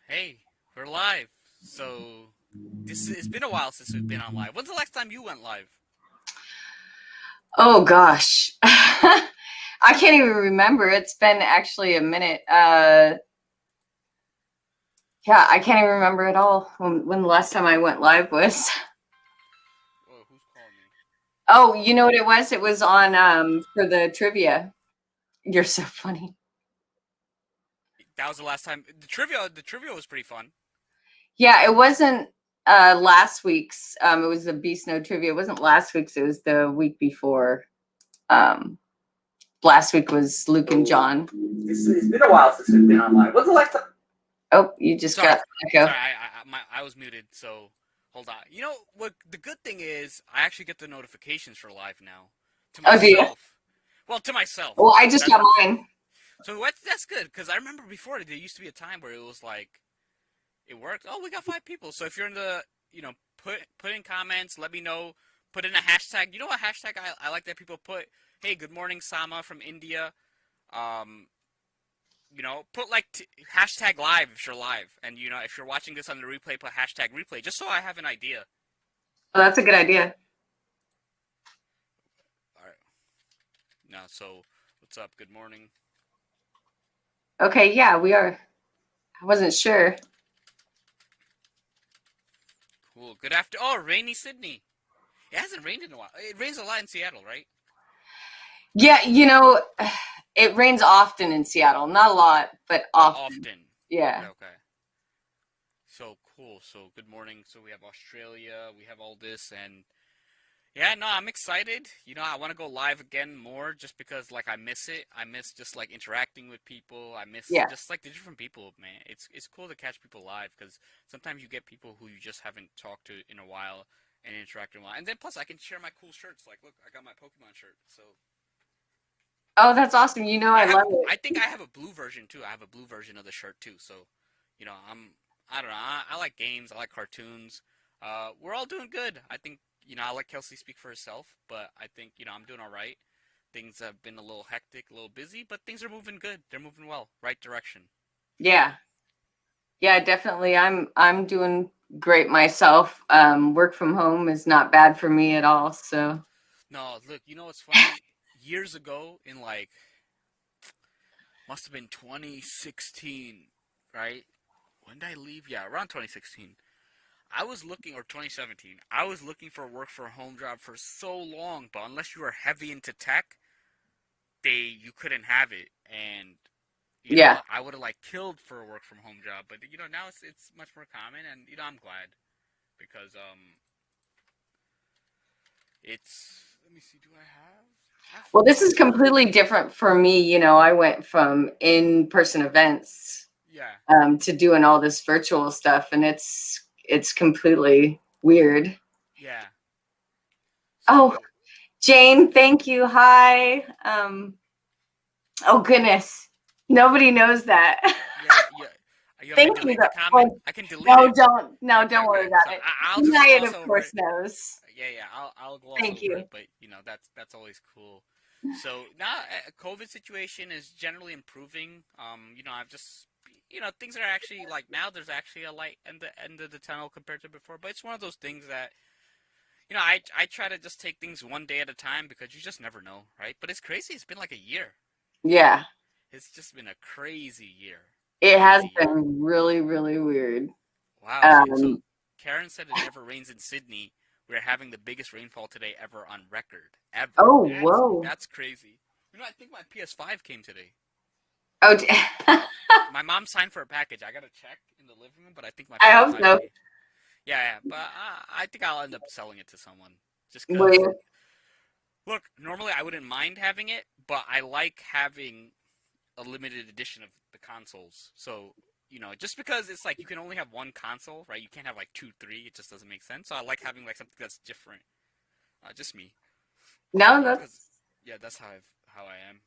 Hey, we're live. It's been a while since we've been on live. When's the last time you went live? Oh gosh. I can't even remember. It's been actually a minute. Yeah, I can't even remember at all when the last time I went live was. Oh, who's calling me? Oh, you know what it was? It was on for the trivia. You're so funny. That was the last time. The trivia was pretty fun. Yeah, it wasn't last week's. It was the Beast No trivia. It wasn't last week's, it was the week before. Um Last week was Luke and John. It's been a while since we've been on live. What's the last time? Oh, you just Sorry, got echo. sorry, I was muted. So hold on. You know what? The good thing is I actually get the notifications for live now to Oh, do you? myself. Well, to myself. Well, I just That got mine. so that's good because I remember before there used to be a time where it was like it worked. Oh, we got 5 people. So if you're in the, put in comments. Let me know. Put in a hashtag. You know what hashtag I like that people put? Hey, good morning, Sama from India. Um, put like hashtag live if you're live, and if you're watching this on the replay, put hashtag replay just so I have an idea. Oh, that's a good idea. All right. Now, so what's up? Good morning. Okay, yeah, we are. I wasn't sure. Cool. Good after. Oh, rainy Sydney. It hasn't rained in a while. It rains a lot in Seattle, right? Yeah, it rains often in Seattle. Not a lot, but But often. often. Okay. Yeah. Okay. So cool. So good morning. So we have Australia. We have all this, and yeah, no, I'm excited. I want to go live again more just because like I miss it. I miss just like interacting with people. I miss Yeah. just like the different people, man. It's cool to catch people live because sometimes you get people who you just haven't talked to in a while and interacted in a while. And then plus I can share my cool shirts. Like, look, I got my Pokemon shirt. So Oh, that's awesome. I love I it. think I have a blue version too. I have a blue version of the shirt too. So, I don't know. I like games. I like cartoons. We're all doing good. I think I let Kelsey speak for herself, but I think I'm doing all right. Things have been a little hectic, a little busy, but things are moving good. They're moving well, right direction. Yeah. Yeah, definitely. I'm doing great myself. Work from home is not bad for me at all. So, No, look, you know what's funny? Years ago, in like must have been 2016, right? When did I leave? Yeah, around 2016. I was looking, or 2017, I was looking for a work from home job for so long, but unless you were heavy into tech, you couldn't have it. And, yeah. I would have like killed for a work from home job, but now it's much more common, and I'm glad because let me see, do I have half Well, of this them? is completely different for me. I went from in-person events Yeah, to doing all this virtual stuff, and it's completely weird. yeah. Oh, So Jane, thank you. Hi. Oh goodness, nobody knows that. yeah, yeah. You want me to Thank you. delete the comment? Well, I can delete no, it. don't. No, Okay, don't worry okay. So about it. I'll just Janayad, gloss of over it. course, knows. Yeah, yeah. I'll gloss Thank over you. it, but that's always cool. So now, COVID situation is generally improving. I've just things are actually like now. There's actually a light at the end of the tunnel compared to before, but it's one of those things that I try to just take things one day at a time because you just never know, right? But it's crazy. It's been like a year. Yeah, It's just been a crazy year. it has Crazy year. been really, really weird. Wow. So Um, Karen said it never rains in Sydney. We're having the biggest rainfall today ever on record. Ever. oh, That's whoa. that's crazy. I think my PS5 came today. Oh, My mom signed for a package. I gotta check in the living room, but I think my I hope PS5 so. came. Yeah, yeah. But I think I'll end up selling it to someone. Just Will cause, you? look, normally I wouldn't mind having it, but I like having a limited edition of the consoles. So, just because it's like you can only have one console, right? You can't have like two, three. It just doesn't make sense. So I like having like something that's different. Just me. No, Cause yeah, that's how I am.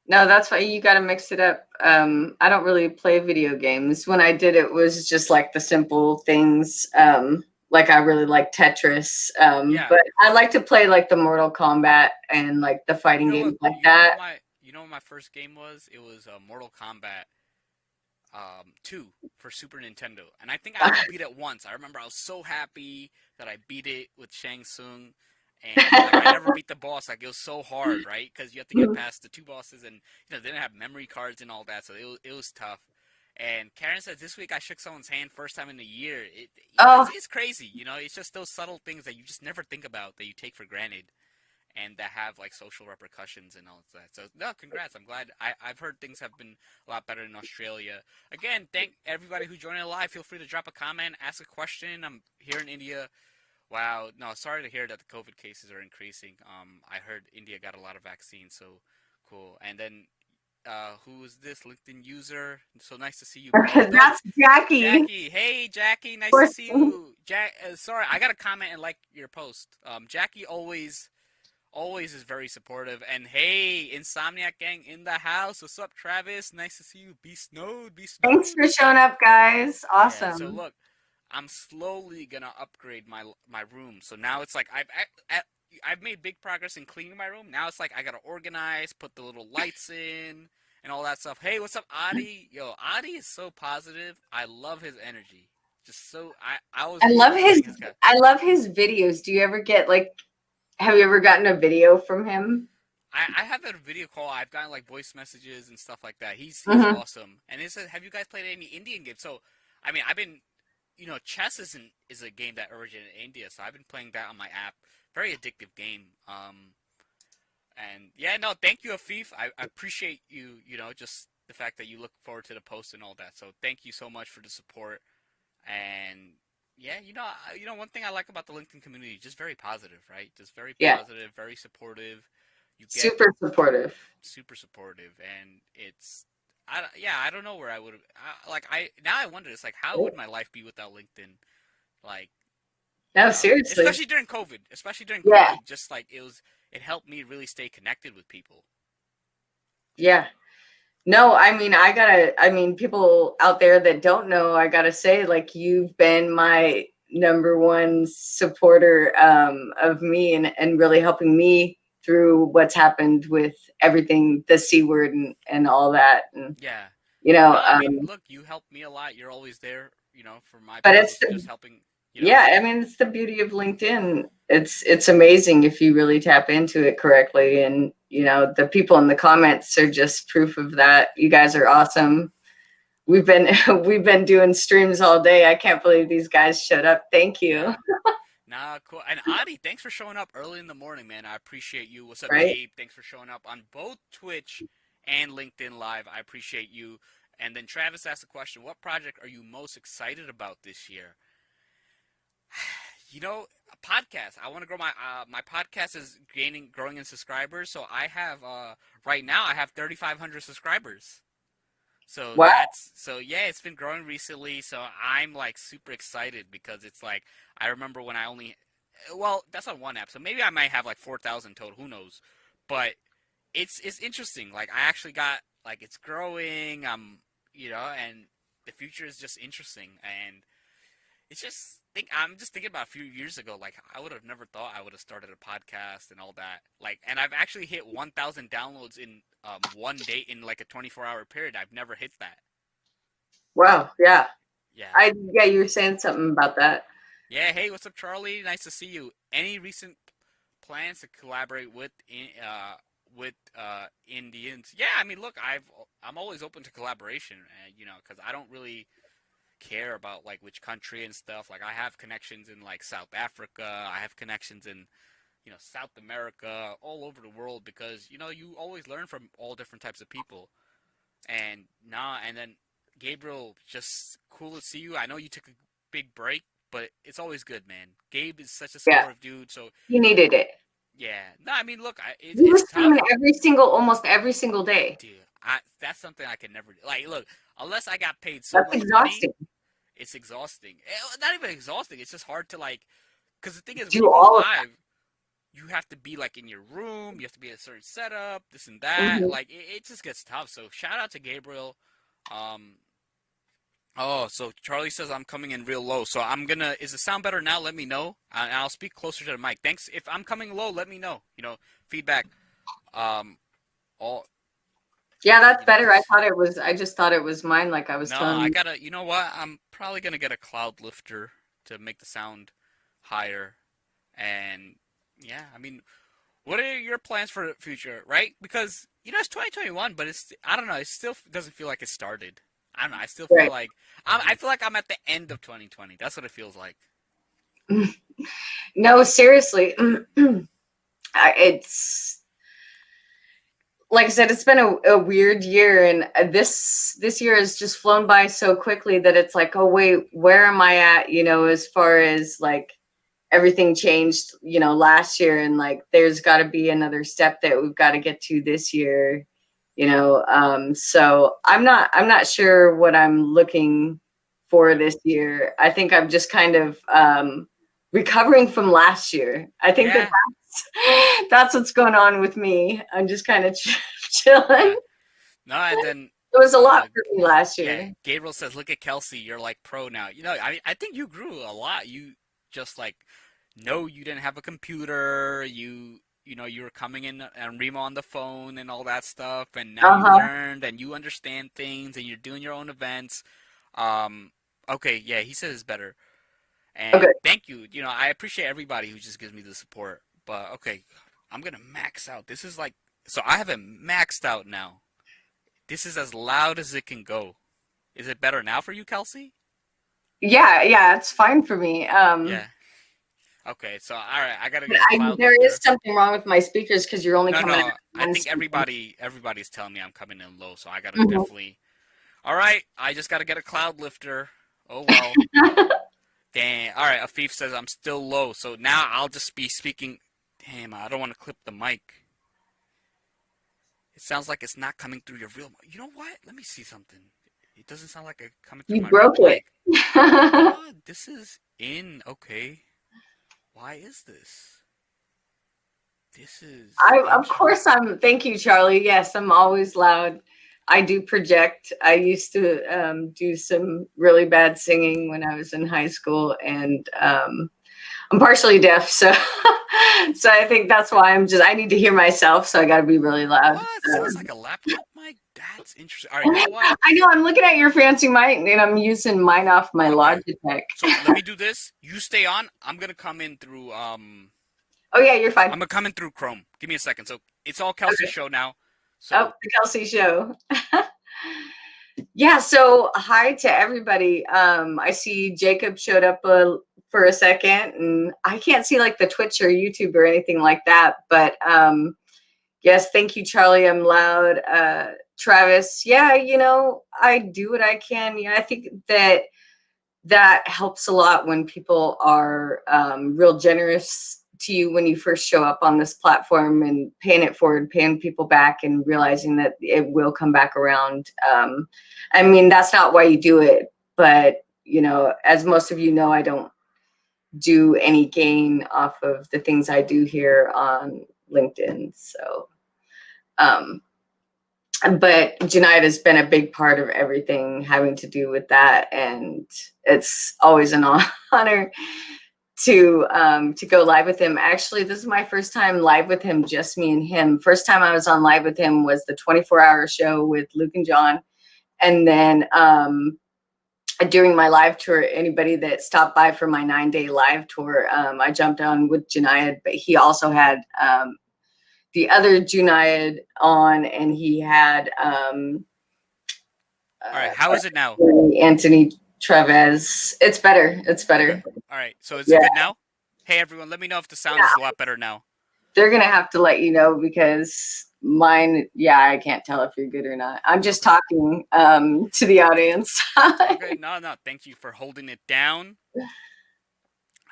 that's why you got to mix it up. I don't really play video games. When I did, it was just like the simple things. Like I really like Tetris, Yeah. but I like to play like the Mortal Kombat and like the fighting games Look, like that. what my first game was? It was Mortal Kombat. 2 for Super Nintendo, and I think I only beat it once. I remember I was so happy that I beat it with Shang Tsung, and like I never beat the boss. Like it was so hard, right? Because you have to get past the 2 bosses, and they didn't have memory cards and all that, so it was tough. And Karen said this week I shook someone's hand first time in a year. Oh, It's crazy, it's just those subtle things that you just never think about that you take for granted, and that have like social repercussions and all of that. So no, congrats. I'm glad. I've heard things have been a lot better in Australia. Again, thank everybody who joined it live. Feel free to drop a comment, ask a question. I'm here in India. Wow, no, sorry to hear that the COVID cases are increasing. I heard India got a lot of vaccines, so cool. And then, who is this LinkedIn user? So nice to see you. that's Jackie. Jackie, hey Jackie, nice to see you. Sorry, I got to comment and like your post. Jackie always is very supportive. And hey, Insomniac Gang in the house. What's up, Travis? Nice to see you. Be snowed. Thanks for showing up, guys. Awesome. Yeah, so look, I'm slowly gonna upgrade my room. So now it's like I've made big progress in cleaning my room. Now it's like I gotta organize, put the little lights in, and all that stuff. Hey, what's up, Adi? Yo, Adi is so positive. I love his energy. Just so I love his videos. Do you ever get have you ever gotten a video from him? I have a video call. I've gotten like voice messages and stuff like that. He's awesome. And it says, have you guys played any Indian games? So, I mean, I've been, chess is a game that originated in India. So I've been playing that on my app. Very addictive game. And yeah, no, thank you, Afif. I appreciate you, just the fact that you look forward to the post and all that. So thank you so much for the support. And yeah, one thing I like about the LinkedIn community, just very positive, right? Just very positive, very supportive. Super supportive. Super supportive, and I don't know where I would now I wonder, it's like, how would my life be without LinkedIn? Like, no, seriously. Especially during COVID. Yeah. Just like it helped me really stay connected with people. Yeah. No, I mean, people out there that don't know, I gotta say, you've been my number one supporter of me and really helping me through what's happened with everything, the C word and all that. And, yeah. Look, you helped me a lot. You're always there, for my but it's just helping. Yeah, I mean, it's the beauty of LinkedIn. It's amazing if you really tap into it correctly. And, the people in the comments are just proof of that. You guys are awesome. We've been doing streams all day. I can't believe these guys showed up. Thank you. Yeah. Nah, cool. And Adi, thanks for showing up early in the morning, man. I appreciate you. What's up, Gabe? Thanks for showing up on both Twitch and LinkedIn Live. I appreciate you. And then Travis asked the question, what project are you most excited about this year? A podcast. I want to grow my podcast is growing in subscribers. So I have right now I have 3,500 subscribers. So wow. It's been growing recently. So I'm like super excited because it's like, I remember when that's on one app. So maybe I might have like 4,000 total. Who knows? But it's interesting. Like, I actually got, like, it's growing. And the future is just interesting. And it's just, I'm just thinking about a few years ago, like, I would have never thought I would have started a podcast and all that. Like, and I've actually hit 1,000 downloads in one day in like a 24-hour period. I've never hit that. Wow. Yeah. Yeah. You were saying something about that. Yeah. Hey, what's up, Charlie? Nice to see you. Any recent plans to collaborate with Indians? Yeah. I mean, look, I'm always open to collaboration, because I don't really care about like which country and stuff. Like, I have connections in like South Africa. I have connections in South America, all over the world, because you always learn from all different types of people. And then Gabriel, just cool to see you. I know you took a big break, but it's always good, man. Gabe is such a supportive dude, so he needed it. Yeah. No, I mean, look, it's tough. Almost every single day. Dude, that's something I can never do. Like, look, unless I got paid so much exhausting. Money, it's exhausting. Not even exhausting. It's just hard to, like, because the thing is, do all live, you have to be like in your room. You have to be in a certain setup, this and that. Mm-hmm. Like, it just gets tough. So shout out to Gabriel. So Charlie says I'm coming in real low. So is the sound better now? Let me know. And I'll speak closer to the mic. Thanks. If I'm coming low, let me know. Feedback. Yeah, that's You know, better. I just thought it was mine, like I was no, telling I you. gotta. You know what? I'm probably gonna get a cloud lifter to make the sound higher. And yeah, I mean, what are your plans for the future, right? Because it's 2021, but it's I don't know. It still doesn't feel like it started. I don't know. I still feel Right. like I feel like I'm at the end of 2020. That's what it feels like. No, seriously. It's like I said, it's been a weird year, and this year has just flown by so quickly that it's like, oh wait, where am I at? As far as like everything changed, last year, and like there's got to be another step that we've got to get to this year. So I'm not sure what I'm looking for this year. I think I'm just kind of recovering from last year. I think Yeah, that's what's going on with me. I'm just kind of yeah. chilling. No, and then It was a lot uh, for me last yeah, year. Gabriel says, "Look at Kelsey. You're like pro now." I think you grew a lot. You just like no, you didn't have a computer. You were coming in and Remo on the phone and all that stuff, and now you Uh-huh. learned and you understand things, and you're doing your own events. Um, okay, yeah, he says it's better, Okay. and thank you. I appreciate everybody who just gives me the support. But okay, I'm gonna max out. This is like so I have it maxed out now. This is as loud as it can go. Is it better now for you, Kelsey? Yeah, yeah, it's fine for me. Yeah. Okay, so all right, I gotta get a cloud There is lifter. something wrong with my speakers because you're only No, coming out no, of I one think speaker. everybody's telling me I'm coming in low, so I gotta Mhm. definitely. All right, I just gotta get a cloud lifter. Oh well. Dang. All right, Afif says I'm still low, so now I'll just be speaking. Damn, I don't want to clip the mic. It sounds like it's not coming through your real. You know what? Let me see something. It doesn't sound like it's coming through You my real broke it. mic. What? This is in. Okay. Why is this? This is Of course, thank you, Charlie. Yes, I'm always loud. I do project. I used to do some really bad singing when I was in high school, and I'm partially deaf, so so I think that's why I need to hear myself, so I got to be really loud. what? Sounds like a laptop mic? That's interesting. All right, you know what? I know I'm looking at your fancy mic, and I'm using mine off my Okay. Logitech. So let me do this. You stay on. I'm gonna come in through Oh yeah, you're fine. I'm gonna come in through Chrome. Give me a second. So it's all Kelsey's Okay. show now. Oh, So the Kelsey show. Yeah, so hi to everybody. I see Jacob showed up for a second, and I can't see like the Twitch or YouTube or anything like that. But yes, thank you, Charlie. I'm loud. Travis, yeah, I do what I can. Yeah, I think that helps a lot when people are real generous to you when you first show up on this platform and paying it forward, paying people back, and realizing that it will come back around. I mean, that's not why you do it, but as most of you know, I don't do any gain off of the things I do here on LinkedIn. So, um, but Janayad has been a big part of everything having to do with that, and it's always an honor to go live with him. Actually, this is my first time live with him, just me and him. First time I was on live with him was the 24-hour show with Luke and John, and then during my live tour, anybody that stopped by for my 9-day live tour, I jumped on with Janayad, but he also had the other Junayad on, and he had all right, how is it now? Anthony Traves. It's better. It's Okay. better. All right. So is it Yeah, good now? Hey everyone, let me know if the sound is a lot better now. they're gonna have to let you know because mine. Yeah, I can't tell if you're good or not. I'm just Okay. talking to the audience. Okay. No, no. Thank you for holding it down.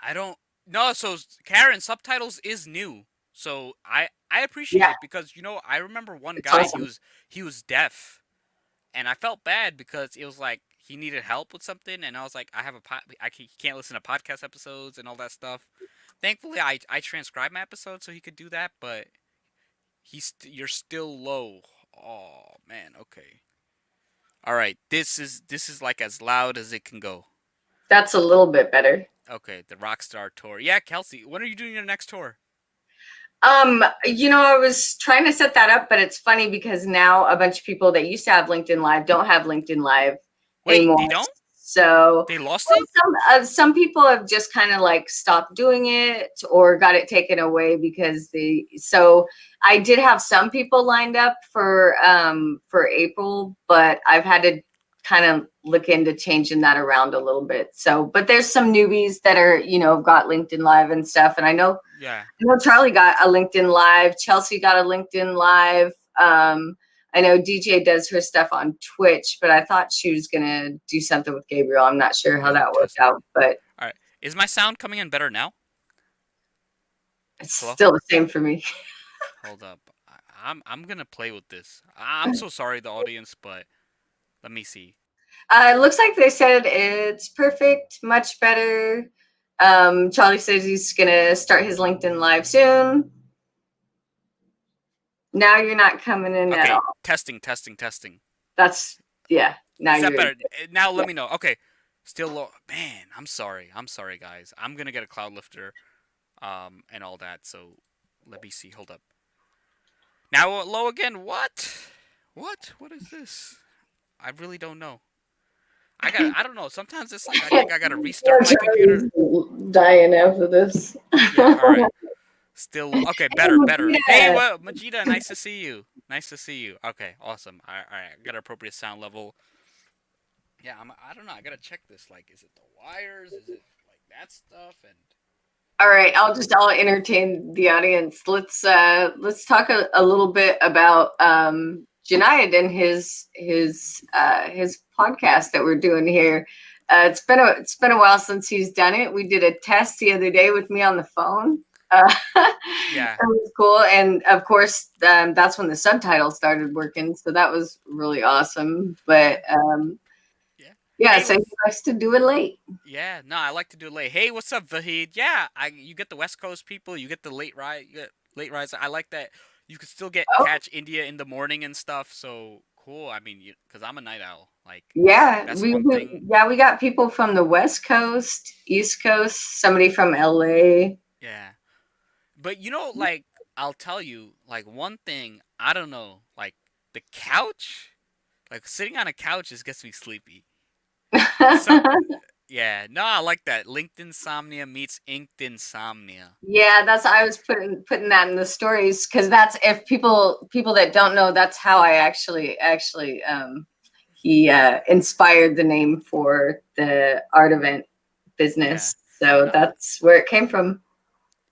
I don't. No. So Karen, subtitles is new. So I appreciate Yeah, it because I remember one it's guy awesome. he was deaf, and I felt bad because it was like he needed help with something, and I was like, I have a he can't listen to podcast episodes and all that stuff. Thankfully, I transcribed my episodes so he could do that, but you're still low. Oh man, okay. All right, this is like as loud as it can go. That's a little bit better. Okay, the Rockstar tour. Yeah, Kelsey, when are you doing your next tour? I was trying to set that up, but it's funny because now a bunch of people that used to have LinkedIn Live don't have LinkedIn Live Wait, anymore. they don't? So They lost it? some people have just kind of like stopped doing it or got it taken away because so I did have some people lined up for April, but I've had to kind of look into changing that around a little bit. So, but there's some newbies that are, got LinkedIn Live and stuff. And I know Charlie got a LinkedIn Live. Chelsea got a LinkedIn Live. I know DJ does her stuff on Twitch, but I thought she was going to do something with Gabriel. I'm not sure how that worked out, but. All right. Is my sound coming in better now? It's still the same for me. Hold up. I'm going to play with this. I'm so sorry, the audience, but let me see. It looks like they said it's perfect, much better. Charlie says he's going to start his LinkedIn Live soon. Now you're not coming in at all. Testing. That's, yeah. Now is that better? Now let me know. Okay. Still low. Man, I'm sorry, guys. I'm going to get a cloud lifter and all that, so let me see. Hold up. Now low again. What? What is this? I really don't know. I don't know. Sometimes it's like I think I gotta restart my computer. Dying after this. Yeah, all right. Still okay. Better. Hey, Majida, nice to see you. Okay, awesome. All right. I got an appropriate sound level. Yeah, I don't know. I gotta check this. Like, is it the wires? Is it like that stuff? And all right, I'll entertain the audience. Let's talk a little bit about Janayad and his podcast that we're doing here. It's been a while since he's done it. We did a test the other day with me on the phone. Yeah, that was cool, and of course, that's when the subtitles started working. So that was really awesome. But yeah, hey, so he likes to do it late. Yeah, no, I like to do it late. Hey, what's up, Vahid? Yeah, you get the West Coast people, you get the late rise. I like that. You could still catch India in the morning and stuff. So cool. I mean, because I'm a night owl. Like, that's one thing. Yeah, we got people from the West Coast, East Coast, somebody from LA. Yeah, but like I'll tell you, like one thing. I don't know, like the couch, like sitting on a couch just gets me sleepy. Yeah, no, I like that. Linked insomnia meets inked insomnia. Yeah, I was putting that in the stories because that's if people that don't know, that's how I actually he inspired the name for the art event business. Yeah. So that's where it came from.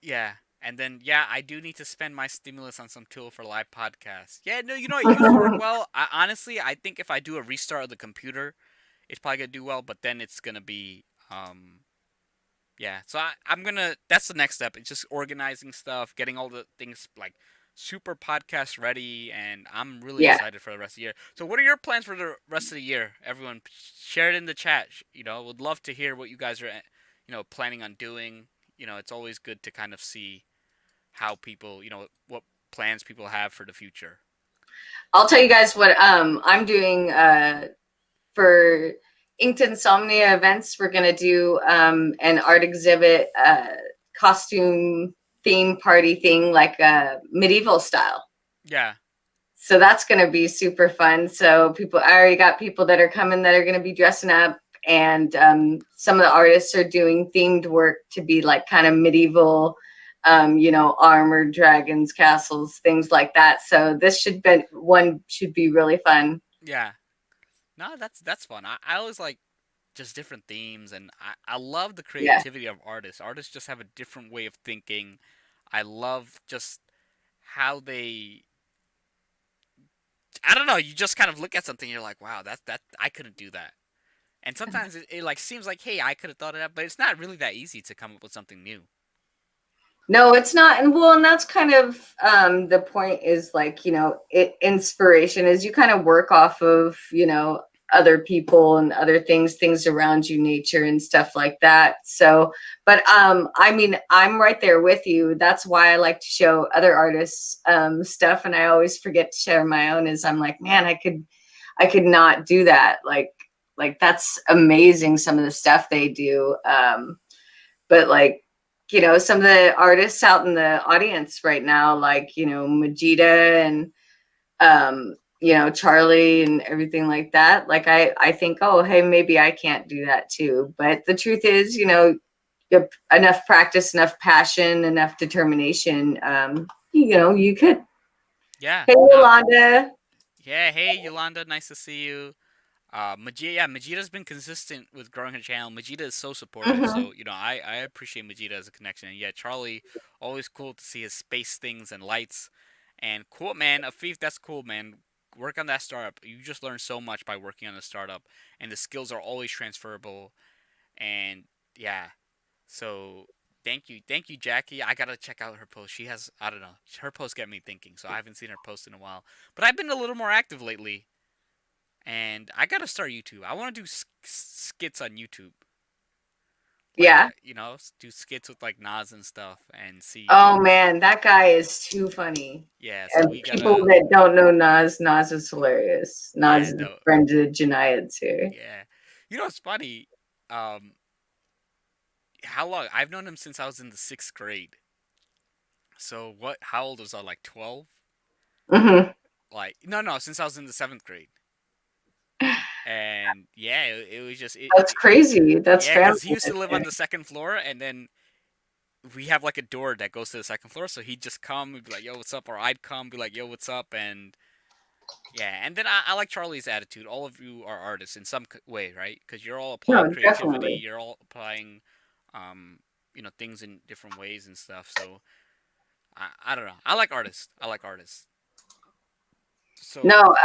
Yeah. And then, I do need to spend my stimulus on some tool for live podcasts. Yeah, no, it used to work well. Honestly, I think if I do a restart of the computer, it's probably going to do well, but then it's going to be, so I'm going to, that's the next step. It's just organizing stuff, getting all the things, like, super podcast ready, and I'm really excited for the rest of the year. So what are your plans for the rest of the year? Everyone, share it in the chat. Would love to hear what you guys are, planning on doing. It's always good to kind of see how people, what plans people have for the future. I'll tell you guys what I'm doing for Inked Insomnia events. We're going to do an art exhibit, costume theme party thing, like a medieval style. Yeah. So that's going to be super fun. So I already got people that are coming that are going to be dressing up. And some of the artists are doing themed work to be like kind of medieval, armored dragons, castles, things like that. So this should be really fun. Yeah. No, that's fun. I always like just different themes, and I love the creativity of artists. Artists just have a different way of thinking. I love just how they, I don't know, you just kind of look at something and you're like, wow, that I couldn't do that. And sometimes it like seems like, hey, I could have thought of that, but it's not really that easy to come up with something new. No, it's not. And that's kind of the point is like, inspiration is you kind of work off of, other people and other things around you, nature and stuff like that. So, but I mean, I'm right there with you. That's why I like to show other artists stuff. And I always forget to share my own is I'm like, man, I could not do that. Like that's amazing. Some of the stuff they do. But like, some of the artists out in the audience right now, like, Majida and, Charlie and everything like that. Like, I think, oh, hey, maybe I can't do that too. But the truth is, enough practice, enough passion, enough determination, you could. Yeah. Hey, No. Yolanda. Yeah. Hey, Yolanda. Nice to see you. Majita's been consistent with growing her channel. Majida is so supportive, Mhm. so I appreciate Majida as a connection. And yeah, Charlie, always cool to see his space things and lights. And cool, man. Afif, that's cool, man. Work on that startup. You just learn so much by working on a startup, and the skills are always transferable. And yeah, so thank you, Jackie. I gotta check out her post. She has, I don't know, her posts get me thinking. So I haven't seen her post in a while, but I've been a little more active lately. And I gotta start YouTube. I want to do skits on YouTube. Like, Yeah. do skits with like Nas and stuff and see. Oh man, that guy is too funny. Yeah, so And we people gotta. that don't know Nas is hilarious. Nas Yeah, is a no. friend to Janayad too. Yeah. It's funny. Um, how long? I've known him since I was in the 6th grade. So what? How old was I? Like 12? Hmm. Like, no, since I was in the 7th grade. And yeah, it was just That's crazy. That's yeah, family because he used to right live there. on the 2nd floor, and then we have like a door that goes to the 2nd floor, so he'd just come and be like, "Yo, what's up?" Or I'd come, be like, "Yo, what's up?" And yeah, and then I like Charlie's attitude. All of you are artists in some way, right? Because you're all applying No, creativity, definitely. you're all applying, things in different ways and stuff. So I don't know. I like artists. I like artists. So No,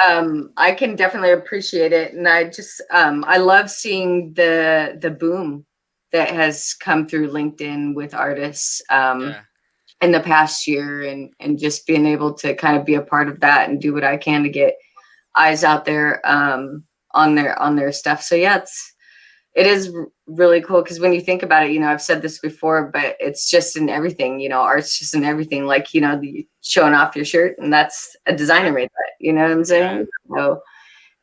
I can definitely appreciate it. And I love seeing the boom that has come through LinkedIn with artists yeah, in the past year, and just being able to kind of be a part of that and do what I can to get eyes out there on their stuff. So yeah, it is really cool because when you think about it, I've said this before, but it's just in everything. Art's just in everything. Like, showing off your shirt, and that's a designer yeah, made that. You know what I'm yeah. saying? So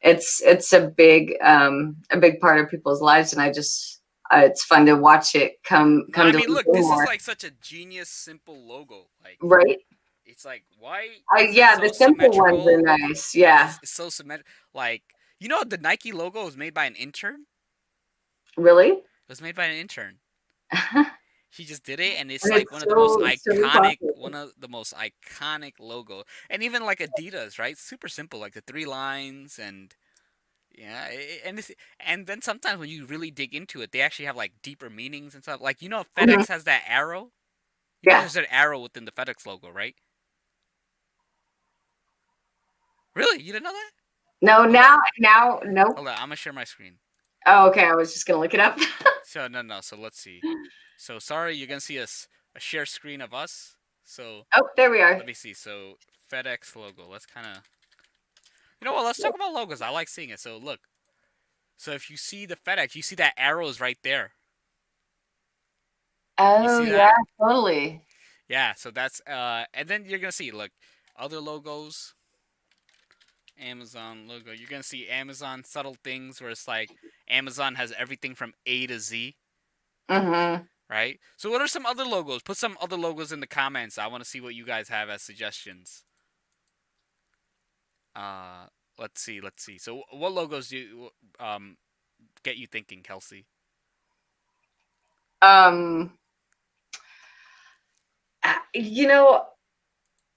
it's a big part of people's lives, and it's fun to watch it come No, come I to mean, life look, this is more. like such a genius, simple logo. Like, Right? it's like, why I is it Yeah, the so simple ones are symmetrical? nice. Yeah. It's so symmetrical. Like, the Nike logo was made by an intern. Really? It was made by an intern. And He just did it, and it's like it's so popular. one of the most iconic logo. And even like Adidas, right? Super simple, like the 3 lines, and yeah, and then sometimes when you really dig into it, they actually have like deeper meanings and stuff. Like, Mhm. FedEx has that arrow. Yeah. There's an arrow within the FedEx logo, right? Really, you didn't know that? No, Hold on, now, nope. hold on. I'm gonna share my screen. Oh, okay. I was just gonna look it up. So no. So let's see. So sorry, you're gonna see a share screen of us. So Oh, there we are. let me see. So FedEx logo. Let's kind of. You know what? Let's talk about logos. I like seeing it. So look. So if you see the FedEx, you see that arrow is right there. You Oh see yeah, that? totally. Yeah. So that's and then you're gonna see, look, other logos. Amazon logo. You're gonna see Amazon subtle things where it's like Amazon has everything from A to Z, Mm-hmm. right? So what are some other logos? Put some other logos in the comments. I want to see what you guys have as suggestions. Uh, let's see. So what logos do get you thinking, Kelsey? Um, you know,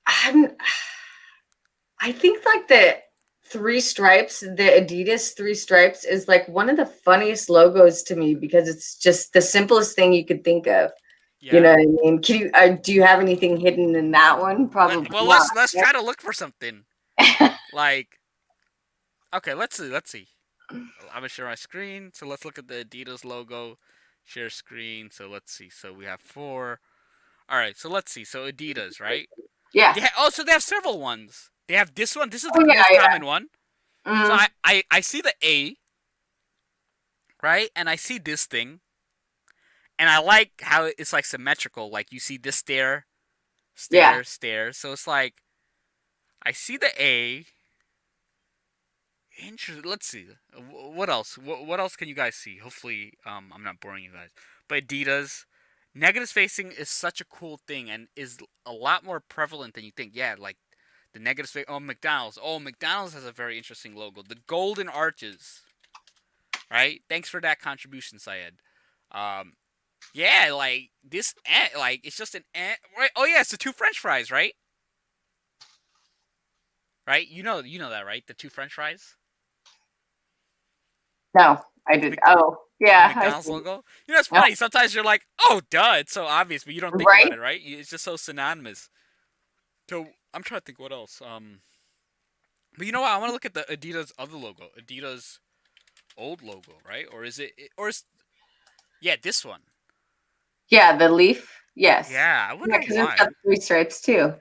I'm, I think like the three stripes, the Adidas three stripes is like one of the funniest logos to me because it's just the simplest thing you could think of. You Yeah. know what I mean? Do you have anything hidden in that one? Probably Well, not. let's try to look for something. Like, okay, let's see. I'm gonna share my screen. So let's look at the Adidas logo. Share screen. So let's see. So we have four. All right. So let's see. So Adidas, right? Yeah. So they have several ones. They have this one. This is Oh the most yeah, common one. yeah. So Mm, I see the A, right, and I see this thing, and I like how it's like symmetrical. Like you see this stair, yeah. stair, stair. So it's like I see the A. Interesting. Let's see. What else? What else can you guys see? Hopefully, I'm not boring you guys. But Adidas. negative spacing is such a cool thing and is a lot more prevalent than you think. Yeah, like the negative space. Oh, McDonald's. Oh, McDonald's has a very interesting logo. The golden arches. Right. Thanks for that contribution, Syed. Um, yeah, like this. Like it's just an. Right. Oh yeah, it's the two French fries, right? Right. You know that, right? The two French fries. No, I The did. Mc, Oh, the yeah, I McDonald's see. logo. You know, it's Oh, funny. Sometimes you're like, oh, duh, it's so obvious, but you don't think about right? it, right? It's just so synonymous. So I'm trying to think what else. But you know what? I want to look at the Adidas other logo, Adidas old logo, right? Or is it? Or is yeah, this one. Yeah, the leaf. Yes. Yeah, I Yeah, wonder because it's got why. three stripes too.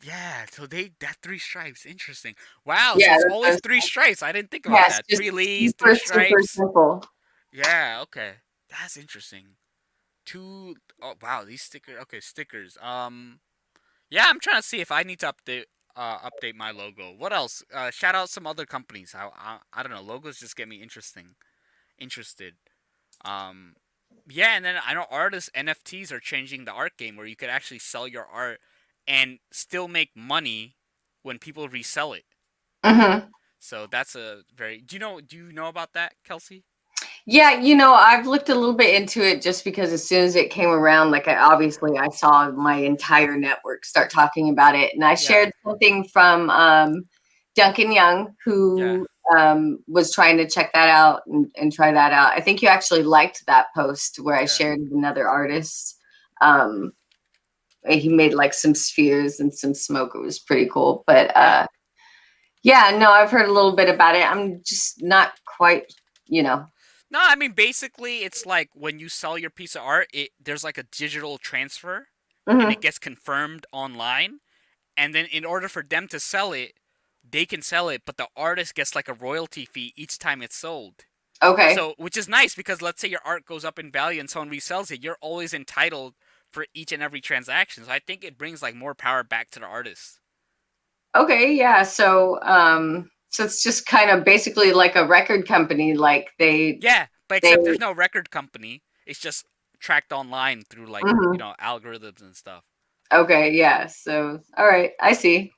Yeah, so they that three stripes, interesting. Wow, so Yeah, it's that's always those. three stripes. I didn't think about Yeah, it's that. just Three leaves, three super, super stripes. simple. Yeah, okay, that's interesting. Two. Oh wow, these stickers. Okay, stickers. Yeah, I'm trying to see if I need to update my logo. What else? Shout out some other companies. I don't know. Logos just get me interested. Um, yeah, and then I know artists NFTs are changing the art game where you could actually sell your art and still make money when people resell it. Hmm. So that's a very. Do you know about that, Kelsey? Yeah, I've looked a little bit into it just because as soon as it came around, like I saw my entire network start talking about it, and I Yeah. shared something from Duncan Young, Yeah. who was trying to check that out and try that out. I think you actually liked that post where I Yeah. shared with another artist. Um, he made like some spheres and some smoke. It was pretty cool, but Yeah. yeah, no, I've heard a little bit about it. I'm just not quite, you know. No, I mean basically it's like when you sell your piece of art, there's like a digital transfer and it Mhm. gets confirmed online, and then in order for them to sell it, they can sell it, but the artist gets like a royalty fee each time it's sold. Okay. So, which is nice because let's say your art goes up in value and someone resells it, you're always entitled for each and every transaction. So I think it brings like more power back to the artist. Okay, yeah. So it's just kind of basically like a record company, like Yeah, but they except there's no record company. It's just tracked online through like, mhm. algorithms and stuff. Okay, yeah. So all right, I see.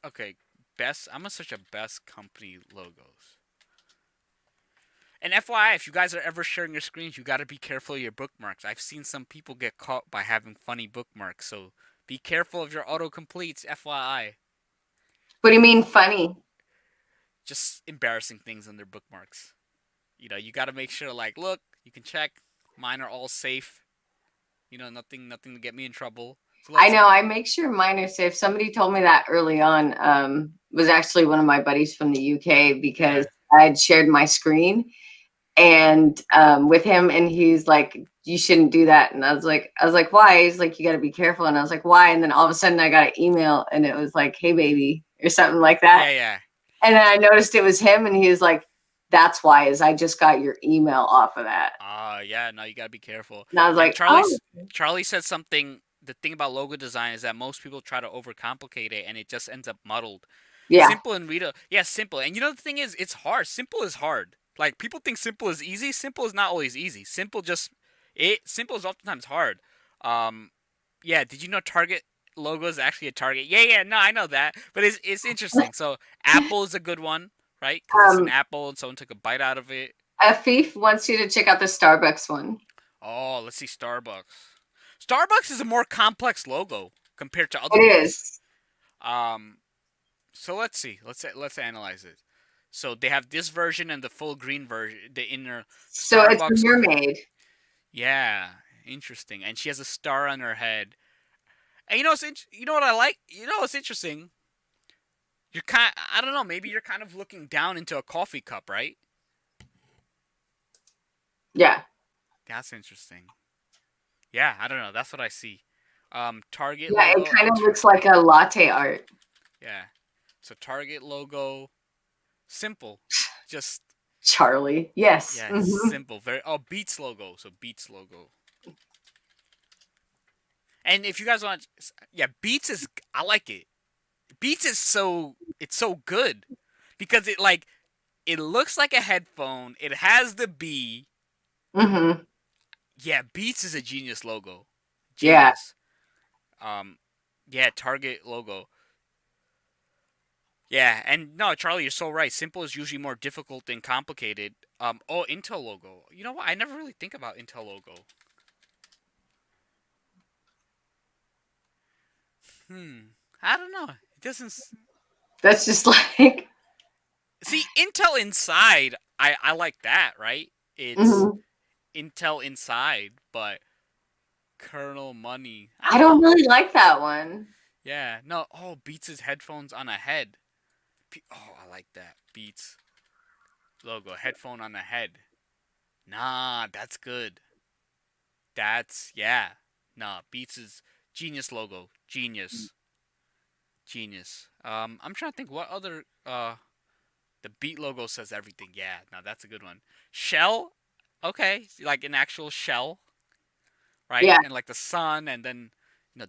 Okay, best. I'm gonna search up best company logos. And FYI, if you guys are ever sharing your screens, you gotta be careful of your bookmarks. I've seen some people get caught by having funny bookmarks, so be careful of your autocompletes. FYI, What do you mean funny? just embarrassing things in their bookmarks. You gotta make sure. Like, look, you can check. Mine are all safe. Nothing to get me in trouble. So I let's know, see. I make sure mine are safe. Somebody told me that early on. Was actually one of my buddies from the UK because Yeah, I had shared my screen and with him, and he's like, you shouldn't do that. And I was like, why? He's like, you got to be careful. And I was like, why? And then all of a sudden I got an email and it was like, hey baby, or something like that. yeah. And then I noticed it was him, and he was like, that's why, is I just got your email off of that. Yeah. No, you gotta be careful. And I was And like, oh, Charlie said something. The thing about logo design is that most people try to overcomplicate it, and it just ends up muddled. yeah. Simple and read yeah, simple. And the thing is, it's hard. Simple is hard. Like people think simple is easy. Simple is not always easy. Simple is oftentimes hard. Um, yeah. Did you know Target logo is actually a Target? Yeah. No, I know that, but it's interesting. So Apple is a good one, right? Because it's an Um, apple, and someone took a bite out of it. Afif wants you to check out the Starbucks one. Oh, let's see Starbucks. Starbucks is a more complex logo compared to It other ones. is. Um, so let's see. Let's analyze it. So they have this version and the full green version. The inner So it's a Starbucks. mermaid. Yeah, interesting. And she has a star on her head. And you know what I like. You know what's interesting. I don't know. Maybe you're kind of looking down into a coffee cup, right? Yeah. That's interesting. Yeah, I don't know. That's what I see. Target Yeah, it logo. kind of looks like a latte art. Yeah. So Target logo, simple, just Charlie. Yes. yeah, Hmm. simple. Very Beats logo. So Beats logo. And if you guys want, yeah, Beats is I like it. Beats is it's so good because it looks like a headphone. It has the B. Hmm. Yeah, Beats is a genius logo. Yeah. Genius. Yeah, Target logo. Yeah, and no, Charlie, you're so right. Simple is usually more difficult than complicated. Oh, Intel logo. You know what? I never really think about Intel logo. I don't know. It doesn't. That's just like. See, Intel Inside, I like that, right? It's Mhm. Intel Inside, but Kernel Money. I I don't don't know. really like that one. Yeah, no. Oh, Beats' headphones on a head. Oh, I like that. Beats logo, headphone on a head. Nah, that's good. Yeah. Nah, Beats' genius logo. Genius. Genius. I'm trying to think what other the Beat logo says everything. Yeah, now that's a good one. Shell, okay, like an actual shell, right? Yeah. And like the sun, and then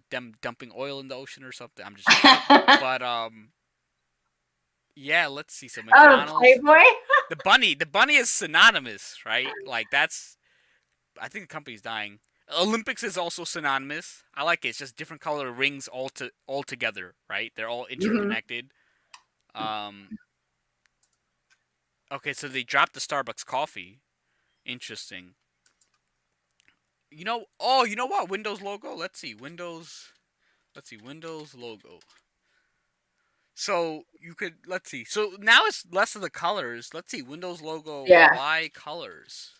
them dumping oil in the ocean or something. I'm just joking. But yeah, let's see. So Oh, McDonald's, Playboy. the bunny is synonymous, right? Like that's, I think the company's dying. Olympics is also synonymous. I like it. It's just different color rings all together, right? They're all Mhm. interconnected. Um, okay, so they dropped the Starbucks coffee. Interesting. You know what? Windows logo. Let's see. Windows. Let's see. Windows logo. So you could let's see. So now it's less of the colors. Let's see. Windows logo. Yeah. Why colors?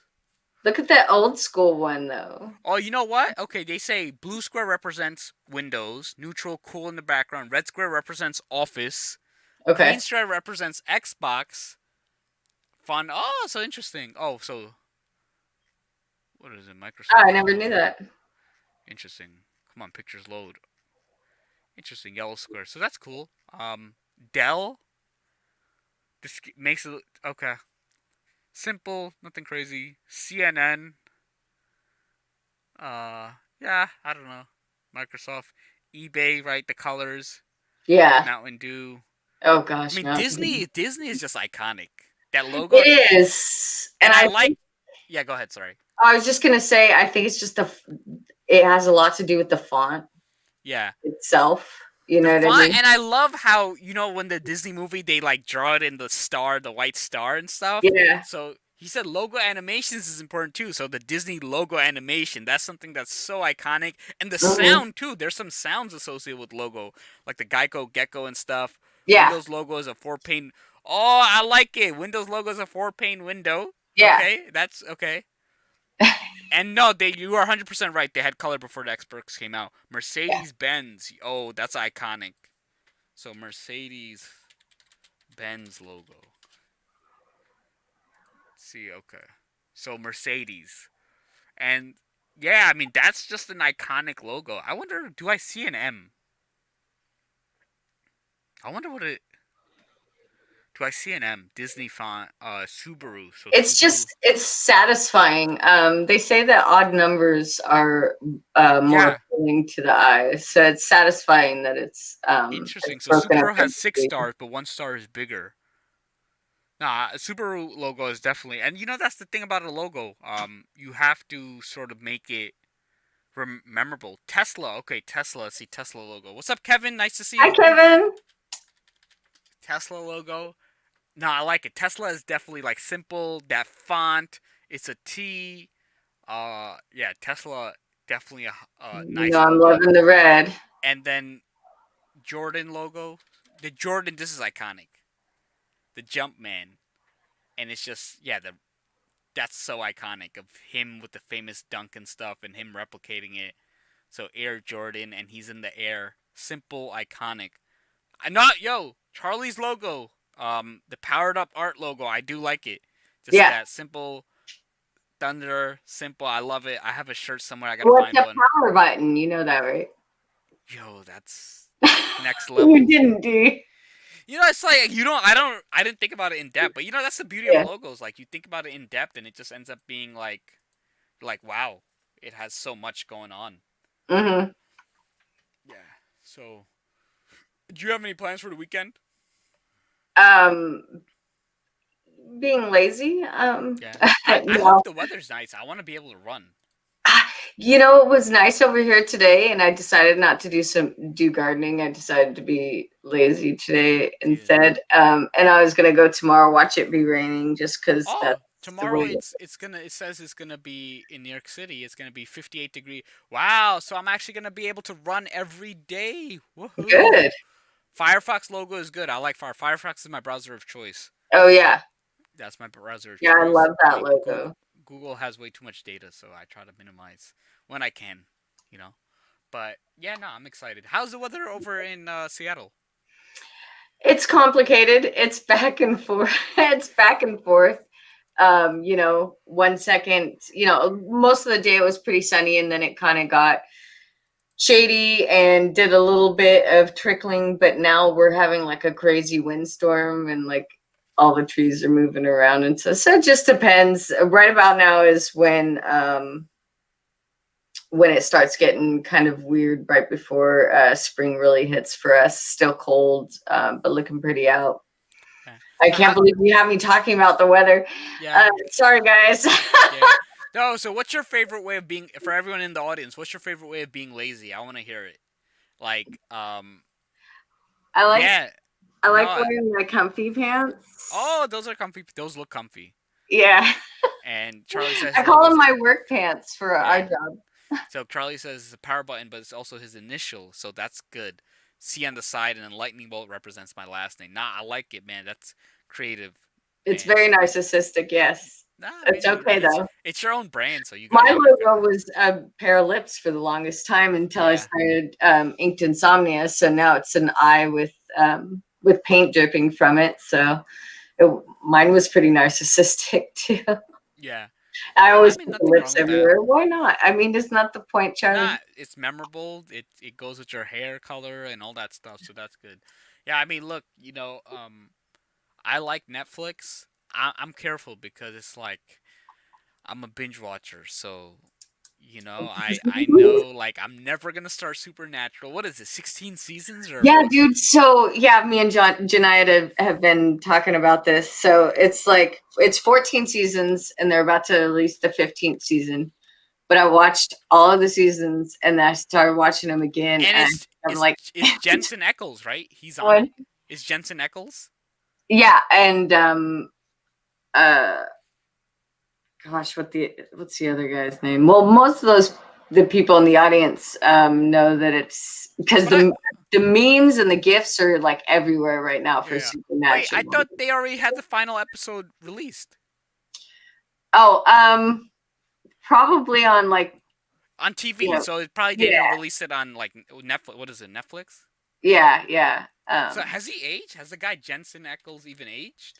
Look at that old school one though. Oh, you know what? Okay, they say blue square represents Windows, neutral, cool in the background. Red square represents Office. Green Okay. square represents Xbox. Fun. Oh, so interesting. Oh, so what is it? Oh, I Microsoft never knew logo. that. Interesting. Come on, pictures load. Interesting yellow square. So that's cool. Dell. This makes it okay. Simple, nothing crazy. CNN. Yeah, I don't know. Microsoft, eBay, right? The colors. Yeah. Mountain Dew. Oh I gosh, mean, Mountain. Disney is just iconic. That logo, It is, and and I I like. think Yeah, go ahead. Sorry. I was just gonna say I think it's just it has a lot to do with the font Yeah, itself. You the know what I font, mean? and I love how when the Disney movie they like draw it in the star, the white star and stuff. Yeah. So he said logo animations is important too. So the Disney logo animation, that's something that's so iconic, and the Hmm. sound too. There's some sounds associated with logo, like the Geico Gecko and stuff. Yeah. Windows logo is a 4-pane. Oh, I like it. Windows logo is a 4-pane window. Yeah. Okay, that's okay. And no, you are 100% right. They had color before the Xbox came out. Yeah. Mercedes Benz. Oh, that's iconic. So Mercedes Benz logo. Let's see, okay. So Mercedes. And yeah, I mean that's just an iconic logo. I wonder, do I see an M? I wonder what it do I see an M? Disney font, Subaru. So It's Subaru. just it's satisfying. They say that odd numbers are more Yeah, appealing to the eye, so it's satisfying that interesting. it's So broken up Subaru has six into. stars, but one star is bigger. Nah, a Subaru logo is definitely, and that's the thing about a logo. You have to sort of make it memorable. Tesla, okay, Tesla. Let's see Tesla logo. What's up, Kevin? Nice to see Hi, you. Kevin. Tesla logo. No, I like it. Tesla is definitely like simple. That font. It's a T. Yeah, Tesla definitely a You know nice I'm logo. loving the red. And then Jordan logo. The Jordan. This is iconic. The Jumpman, and it's just that's so iconic of him with the famous dunk and stuff, and him replicating it. So Air Jordan, and he's in the air. Simple, iconic. I not Charlie's logo. The powered up art logo. I do like it. Just Yeah. that simple thunder, simple. I love it. I have a shirt somewhere. I gotta What's find the one. power button? You know that, right? Yo, that's next You level. didn't, do you? It's like you don't. I didn't think about it in depth, but that's the beauty of Yeah. logos. Like you think about it in depth, and it just ends up being like wow, it has so much going on. Mm-hmm. Yeah. So, do you have any plans for the weekend? Um, being lazy. Yeah. I No. hope the weather's nice. I want to be able to run. You know, it was nice over here today, and I decided not to do gardening. I decided to be lazy today Dude. instead. And I was gonna go tomorrow, watch it be raining, just because Oh, that's the tomorrow way. it says it's gonna be in New York City. It's gonna be 58 degree. Wow, so I'm actually gonna be able to run every day. Woohoo! Good. Firefox logo is good. I like Firefox is my browser of choice. Oh yeah, That's my browser of yeah, I choice. love I that mean, logo. Google has way too much data, so I try to minimize when I can, you know. But yeah, no, I'm excited. How's the weather over in Seattle? It's complicated. It's back and forth. It's back and forth. You know, 1 second, you know, most of the day it was pretty sunny, and then it kind of got shady and did a little bit of trickling, but now we're having like a crazy windstorm, and like all the trees are moving around, and so it just depends. Right about now is when it starts getting kind of weird, right before spring really hits for us. Still cold, but looking pretty out. Yeah. I So can't how? believe you have me talking about the weather. Yeah, Sorry, guys. yeah. No, so what's your favorite way of being for everyone in the audience? What's your favorite way of being lazy? I want to hear it. Like, I like yeah, I like no. wearing my comfy pants. Oh, those are comfy. Those look comfy. Yeah. And Charlie says I his call them logo's my work pants for our yeah. job. So Charlie says it's a power button, but it's also his initial, so that's good. C on the side, and then lightning bolt represents my last name. Nah, I like it, man. That's creative. It's And very narcissistic, yes. nah, I It's mean okay though. it's your own brand, so My you got logo was a pair of lips for the longest time until I yeah. started inked insomnia. So now it's an eye with paint dripping from it. So mine was pretty narcissistic too. Yeah. I No, I always mean put the nothing wrong lips with that. everywhere. Why not? I mean, it's not the point, Nah, Charlie. it's memorable. It goes with your hair color and all that stuff, so that's good. Yeah, I mean, look, I like Netflix. I'm careful because it's like I'm a binge watcher, so I know like I'm never gonna start Supernatural. What is it, 16 seasons or Yeah, what's? dude. So yeah, me and Janayad have been talking about this. So it's like it's 14 seasons, and they're about to release the 15th season. But I watched all of the seasons, and then I started watching them again, And and I'm like, it's Jensen Ackles, right? He's on what? it. Is Jensen Ackles? Yeah, and uh, gosh, what's the other guy's name? Well, most of the people in the audience know that it's because But I the memes and the gifs are like everywhere right now for yeah. Wait, I Supernatural. thought they already had the final episode released Oh, probably on like on you TV, know, so it probably they yeah, didn't release it on like Netflix. What is it, Netflix? yeah. So has he aged? Has the guy Jensen Ackles even aged?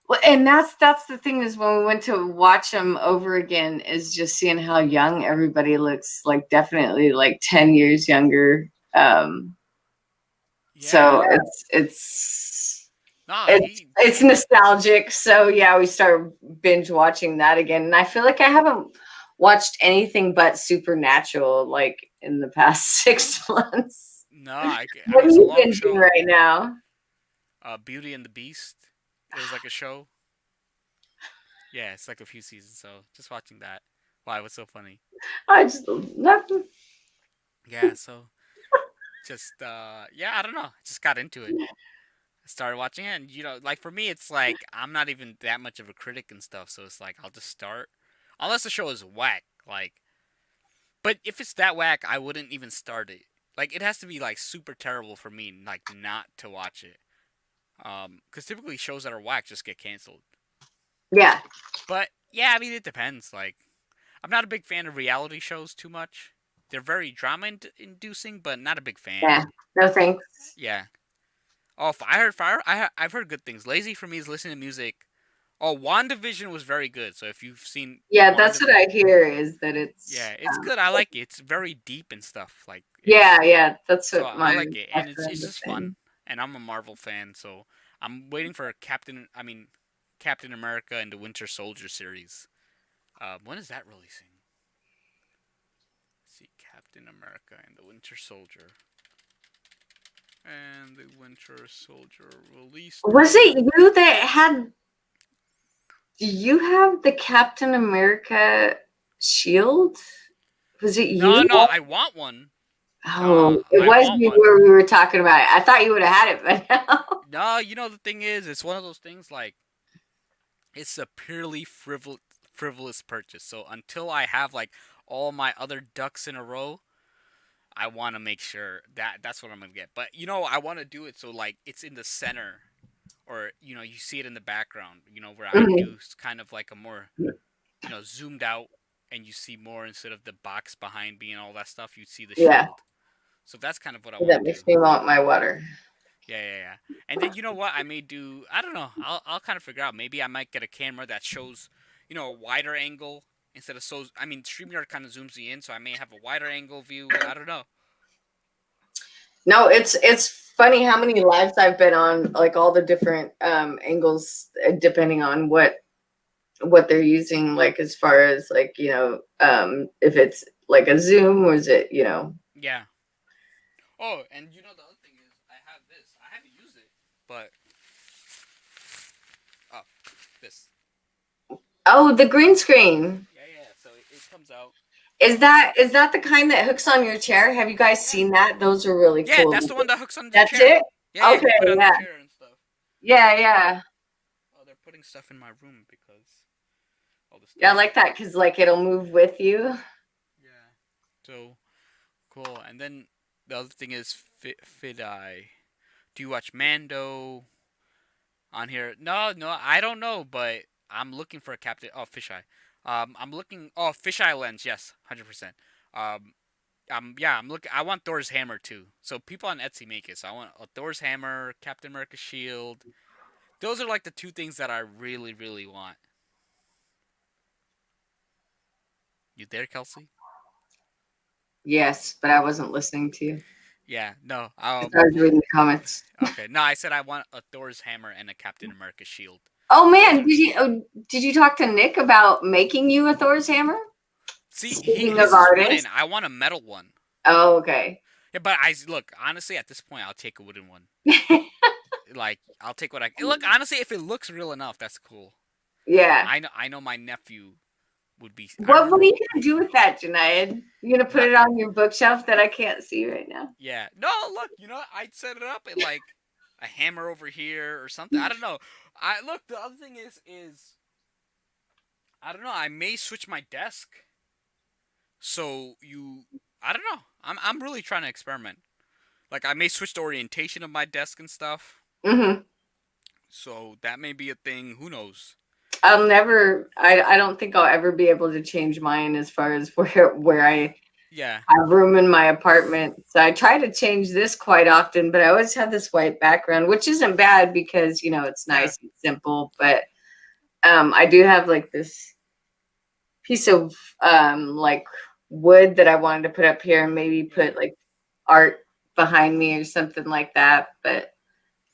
Well, and that's the thing is when we went to watch them over again is just seeing how young everybody looks. Like definitely like 10 years younger. So Yeah. No, it's nostalgic. So yeah, we started binge watching that again, and I feel like I haven't watched anything but Supernatural like in the past 6 months. no, I What mean are it's a you long binging show. right now? Beauty and the Beast. It was like a show. Yeah, it's like a few seasons. So just watching that. Why? What's so funny? I just nothing. Yeah. So just yeah, I don't know. I just got into it. I started watching it, and like for me, it's like I'm not even that much of a critic and stuff. So it's like I'll just start, unless the show is whack. Like, but if it's that whack, I wouldn't even start it. Like it has to be like super terrible for me, like not to watch it. Because typically shows that are whack just get canceled. Yeah. But yeah, I mean it depends. Like I'm not a big fan of reality shows too much. They're very drama inducing, but not a big fan. Yeah. No thanks. Yeah. Oh, I heard fire. I've heard good things. Lazy for me is listening to music. Oh, WandaVision was very good. So if you've seen Yeah, that's what WandaVision, I hear is that it's yeah, it's good. I like it. It's very deep and stuff. Like yeah, that's so what I my like it, and best friend it's was just fun. saying. And I'm a Marvel fan, so I'm waiting for Captain America and the Winter Soldier series. When is that releasing? Let's see, Captain America and the Winter Soldier. And the Winter Soldier release Was date. it you that had do you have the Captain America shield? Was it No, you? no, I want one. No, Oh, it I was want you one. where we were talking about it. I thought you would have had it by now. No, the thing is, it's one of those things like it's a purely frivolous purchase. So until I have like all my other ducks in a row, I want to make sure that that's what I'm gonna get. But I want to do it so like it's in the center, or you see it in the background. Where I Mhm. do kind of like a more zoomed out, and you see more instead of the box behind being all that stuff. You see the Yeah, shield. So that's kind of what I want that to do. makes me want my water. Yeah, yeah, yeah. And then you know what? I may do. I don't know. I'll kind of figure out. Maybe I might get a camera that shows, a wider angle instead of so. I mean, StreamYard kind of zooms me in, so I may have a wider angle view. I don't know. No, it's funny how many lives I've been on, like all the different angles, depending on what they're using, like as far as like if it's like a zoom or is it Yeah. Oh, and the other thing is, I have this. I haven't used it, but oh, this. oh, the green screen. Yeah, yeah. So it comes out. Is that the kind that hooks on your chair? Have you guys Yeah. seen that? Those are really Yeah, cool. that's the one that hooks on the That's chair. it? Yeah, yeah. Okay, You put it on the yeah. chair and stuff. Yeah, yeah. Oh, they're putting stuff in my room because all the stuff. Yeah, I like that because like it'll move with you. Yeah. So cool. And then the other thing is Fisheye. Do you watch Mando on here? No, no, I don't know, but I'm looking for a Captain. Oh, Fisheye. I'm looking. Oh, Fisheye lens. Yes, 100%. Um, I'm looking. I want Thor's hammer too. So people on Etsy make it. So I want a Thor's hammer, Captain America's shield. Those are like the two things that I really, really want. You there, Kelsey? Yes, but I wasn't listening to you. Yeah. No. I was reading the comments. Okay. No, I said I want a Thor's hammer and a Captain America shield. Oh Those man, are. did you talk to Nick about making you a Thor's hammer? See, Speaking of his is wooden. artists. I want a metal one. Oh, okay. Yeah, but I look honestly at this point, I'll take a wooden one. Like I'll take what I look. Honestly, if it looks real enough, that's cool. Yeah. I know my nephew would be. I What remember are you gonna do with that, Janayad? You gonna put it nothing. on your bookshelf that I can't see right now? Yeah. No, look. I'd set it up and like a hammer over here or something. I don't know. I look. The other thing is I don't know. I may switch my desk. So I don't know. I'm really trying to experiment. Like I may switch the orientation of my desk and stuff. Mm-hmm. So that may be a thing. Who knows? I don't think I'll ever be able to change mine as far as where I Yeah. have room in my apartment. So I try to change this quite often, but I always have this white background, which isn't bad because it's nice and simple. But I do have like this piece of like wood that I wanted to put up here and maybe put like art behind me or something like that. But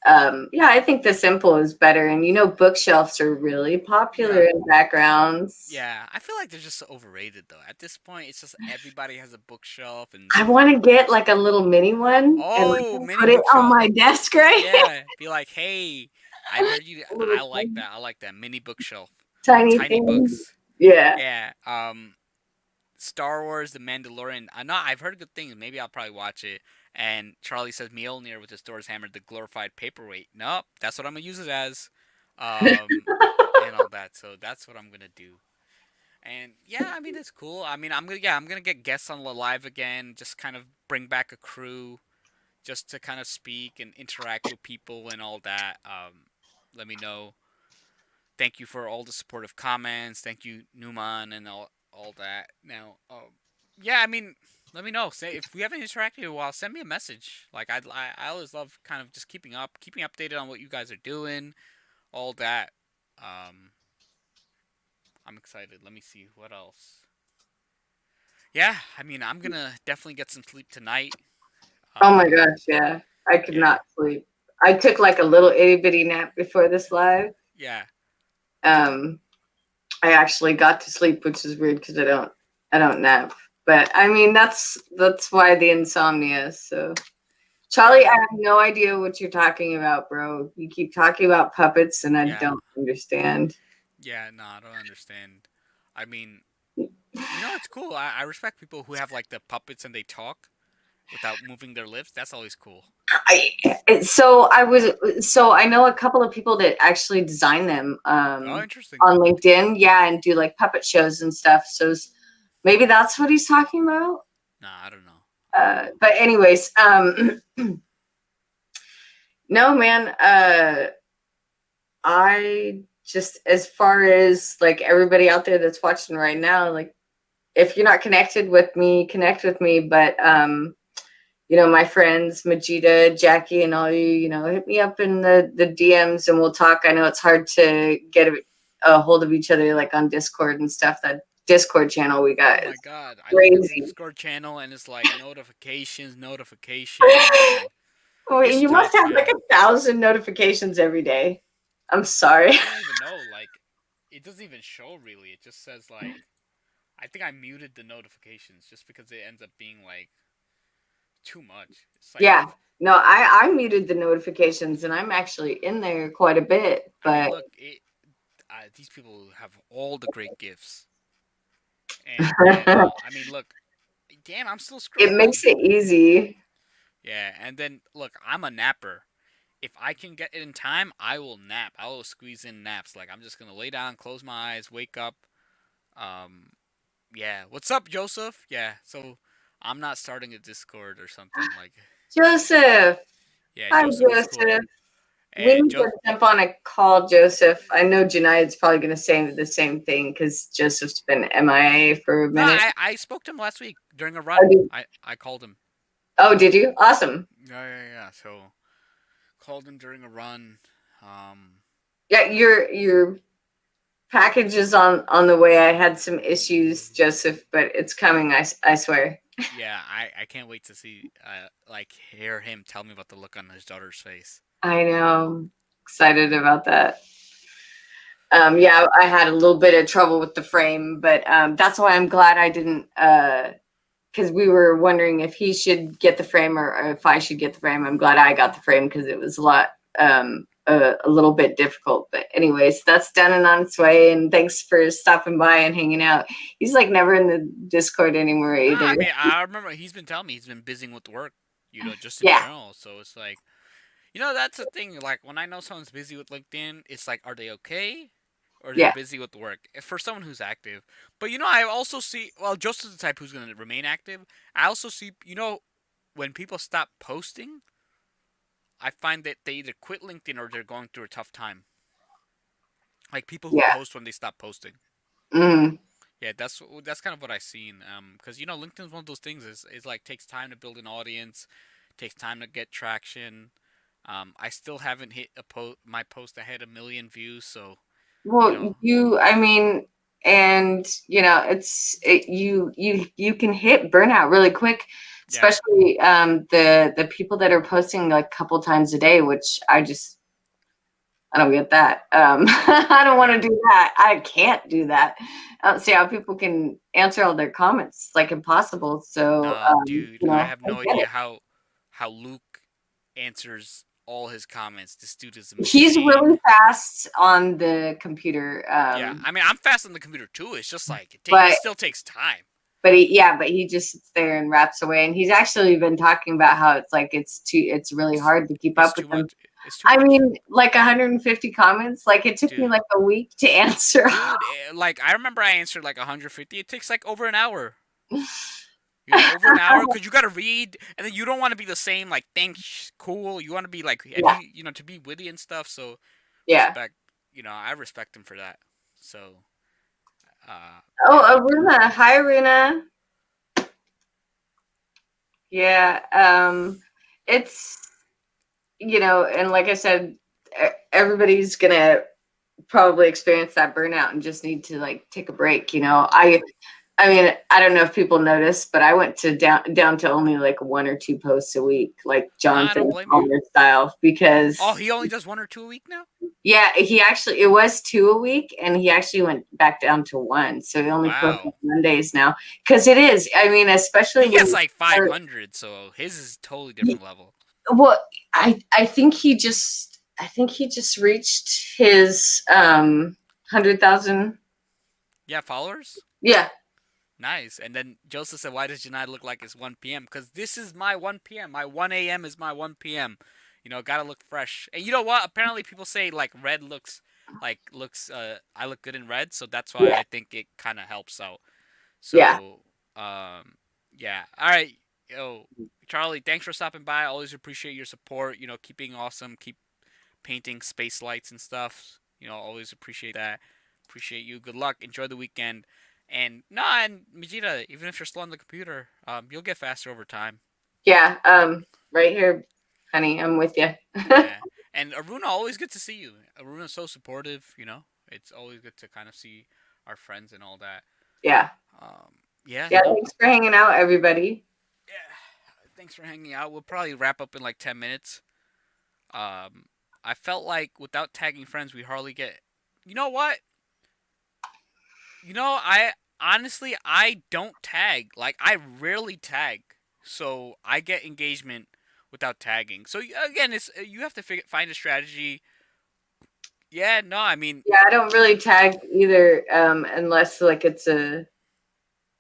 yeah, I think the simple is better. And bookshelves are really popular in backgrounds. Yeah, I feel like they're just overrated though. At this point, it's just everybody has a bookshelf and. I want to get like a little mini one and Oh, like, mini put it on bookshelf. my desk, right? Yeah, be like, hey, I heard you. I like that. I like that mini bookshelf. Tiny things. Books. Yeah. Yeah. Star Wars, The Mandalorian. I know I've heard good things. Maybe I'll probably watch it. And Charlie says Mjolnir with his Thor's hammer, the glorified paperweight. Nope, that's what I'm gonna use it as, and all that. So that's what I'm gonna do. And yeah, I mean it's cool. I mean I'm gonna get guests on the live again. Just kind of bring back a crew, just to kind of speak and interact with people and all that. Let me know. Thank you for all the supportive comments. Thank you, Newman, and all that. Now, yeah, I mean, let me know. Say if we haven't interacted in a while, send me a message. Like I always love kind of just keeping updated on what you guys are doing, all that. I'm excited. Let me see what else. Yeah, I mean, I'm gonna definitely get some sleep tonight. Oh my gosh, yeah. I could not sleep. I took like a little itty bitty nap before this live. Yeah. I actually got to sleep, which is weird because I don't nap. But I mean that's why the insomnia. So Charlie, I have no idea what you're talking about, bro. You keep talking about puppets and I don't understand. Yeah, no, I don't understand. I mean, You know, it's cool. I respect people who have like the puppets and they talk without moving their lips. That's always cool. So I know a couple of people that actually design them Oh, interesting. on LinkedIn, yeah, and do like puppet shows and stuff. So maybe that's what he's talking about. Nah, I don't know. But anyways, no, man. I just, as far as like everybody out there that's watching right now, like if you're not connected with me, connect with me. But my friends, Majida, Jackie, and all you, hit me up in the DMs and we'll talk. I know it's hard to get a hold of each other like on Discord and stuff. That Discord channel we Oh got my is god, I look at the crazy. Discord channel and it's like notifications, and Oh, it's you must tough, have like man. 1,000 notifications every day. I'm sorry. I don't even know. Like, it doesn't even show really. It just says like, I think I muted the notifications just because it ends up being like too much. It's like Yeah. No, I muted the notifications and I'm actually in there quite a bit, I mean, but look, these people have all the great gifts, and I mean, look, damn, I'm still it scrolling. makes it easy. Yeah, and then look, I'm a napper. If I can get it in time, I will nap. I will squeeze in naps. Like I'm just gonna lay down, close my eyes, wake up. Um, yeah. What's up, Joseph? Yeah. So I'm not starting a Discord or something like. Joseph. Yeah, Hi, Joseph is cool. Joseph. We And need to jump on a call, Joseph. I know Janayad's probably going to say the same thing because Joseph's been MIA for a no, minute. I spoke to him last week during a Oh, run. I called him. did you? Awesome. Yeah. So called him during a run. Um, Yeah, your package is on the way. I had some issues, Joseph, but it's coming. I swear. yeah, I can't wait to see like hear him tell me about the look on his daughter's face. I know. Excited about that. Yeah. Yeah, I had a little bit of trouble with the frame, but that's why I'm glad I didn't. Because we were wondering if he should get the frame or if I should get the frame. I'm glad I got the frame because it was a little bit difficult. But anyways, that's done and on its way. And thanks for stopping by and hanging out. He's like never in the Discord anymore No, either. I mean I remember he's been telling me he's been busy with work, just in Yeah, general. So it's like, that's the thing. Like when I know someone's busy with LinkedIn, it's like, are they okay, or they're yeah, busy with work? For someone who's active, but I also see. Well, Joseph's the type who's gonna remain active. I also see, when people stop posting, I find that they either quit LinkedIn or they're going through a tough time. Like people who yeah. post when they stop posting. Mm. Yeah, that's kind of what I've seen. Because LinkedIn's one of those things is like takes time to build an audience, takes time to get traction. I still haven't hit my post ahead 1 million views, so you know, Well, I mean, and you can hit burnout really quick, yeah, especially the people that are posting like a couple times a day, which I don't get that. I don't want to yeah. do that. I can't do that. I don't see how people can answer all their comments. It's like impossible. So, Nah, dude, I have I no get idea it. how Luke answers all his comments. This dude is a He's really machine. fast on the computer. Yeah, I mean, I'm fast on the computer too. It's just like it But still takes time. but he just sits there and raps away. And he's actually been talking about how it's like it's really It's hard to keep it's up with too them. much. It's too I much, mean, like 150 comments. Like it took me dude. like a week to answer. Dude, like I remember I answered like 150. It takes like over an hour. Over an hour because you gotta read, and then you don't want to be the same. Like, thanks, cool. You want to be like, and Yeah, to be witty and stuff. So, yeah. respect. I respect him for that. So, Oh, yeah, that'd be cool. Aruna. Hi, Aruna. Yeah. It's and like I said, everybody's gonna probably experience that burnout and just need to like take a break. Yeah. I mean, I don't know if people notice, but I went to down to only like one or two posts a week, like Nah, I don't Jonathan blame you. Palmer style, because Oh, he only does 1 or 2 a week now. yeah, it was two a week, and he actually went back down to one, so he only posts on Wow. Mondays now. Because it is, I mean, especially He when gets you like start, 500, so his is totally different level. well, I think he just reached his 100,000. Yeah, followers. Yeah, Nice. And then Joseph said, "Why does Janai look like it's 1 p.m.? Because this is my 1 p.m. My 1 a.m. is my 1 p.m. Gotta look fresh. And you know what? Apparently, people say like red looks. I look good in red, so that's why Yeah. I think it kind of helps out. Yeah. So, yeah. All right, yo, Charlie. Thanks for stopping by. I always appreciate your support. Keeping awesome. Keep painting space lights and stuff. Always appreciate that. Appreciate you. Good luck. Enjoy the weekend. And Majida, even if you're slow on the computer, you'll get faster over time. Yeah. Right here, honey. I'm with you. Yeah. And Aruna, always good to see you. Aruna's so supportive. It's always good to kind of see our friends and all that. Yeah. Yeah. Yeah. Thanks for hanging out, everybody. Yeah. Thanks for hanging out. We'll probably wrap up in like 10 minutes. I felt like without tagging friends, we hardly get. You know what? I honestly I don't tag. Like I rarely tag, so I get engagement without tagging. So again, it's you have to find a strategy. Yeah, no, I mean, Yeah, I don't really tag either, unless like it's a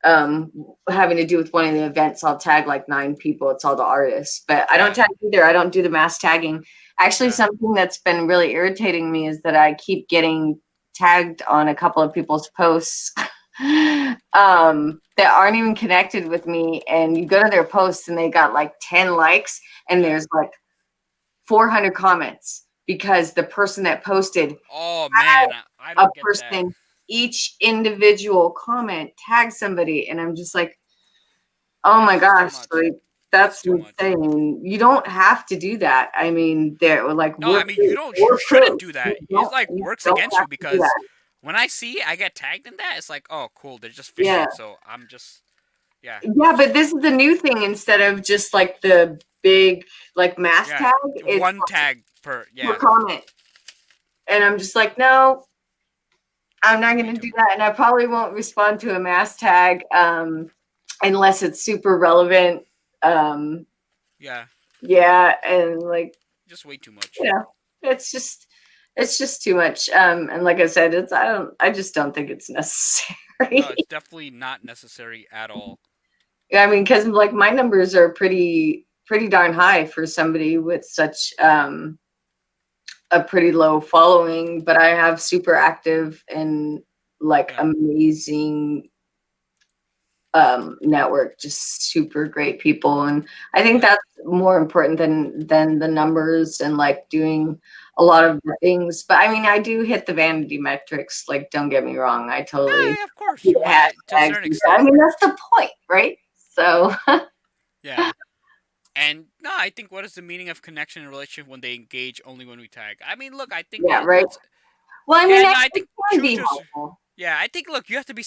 having to do with one of the events. I'll tag like 9 people. It's all the artists, but I don't tag either. I don't do the mass tagging. Actually, something that's been really irritating me is that I keep getting tagged on a couple of people's posts that aren't even connected with me, and you go to their posts and they got like 10 likes and there's like 400 comments because the person that posted I don't get that. Each individual comment tag somebody, and I'm just like, oh my gosh, like that's insane. You don't have to do that. I mean, they're like, no, I mean you shouldn't do that. It's like works against you because when I see I get tagged in that, it's like, oh cool, they're just fishing. Yeah. So I'm just yeah. Yeah, but this is the new thing. Instead of just like the big like mass tag, it's one tag per comment. And I'm just like, no, I'm not going to do that. And I probably won't respond to a mass tag unless it's super relevant. Yeah. And like, just way too much. Yeah. It's just too much. And like I said, I just don't think it's necessary. No, it's definitely not necessary at all. Yeah, I mean, because like my numbers are pretty darn high for somebody with such a pretty low following, but I have super active and like amazing network, just super great people. And I think that's more important than the numbers and like doing a lot of things. But I mean, I do hit the vanity metrics, like don't get me wrong. I totally of course. To a certain extent. I mean, that's the point, right? So yeah. And no, I think what is the meaning of connection and relationship when they engage only when we tag? I mean, look, I think right. Well, I mean, I think I think look, you have to be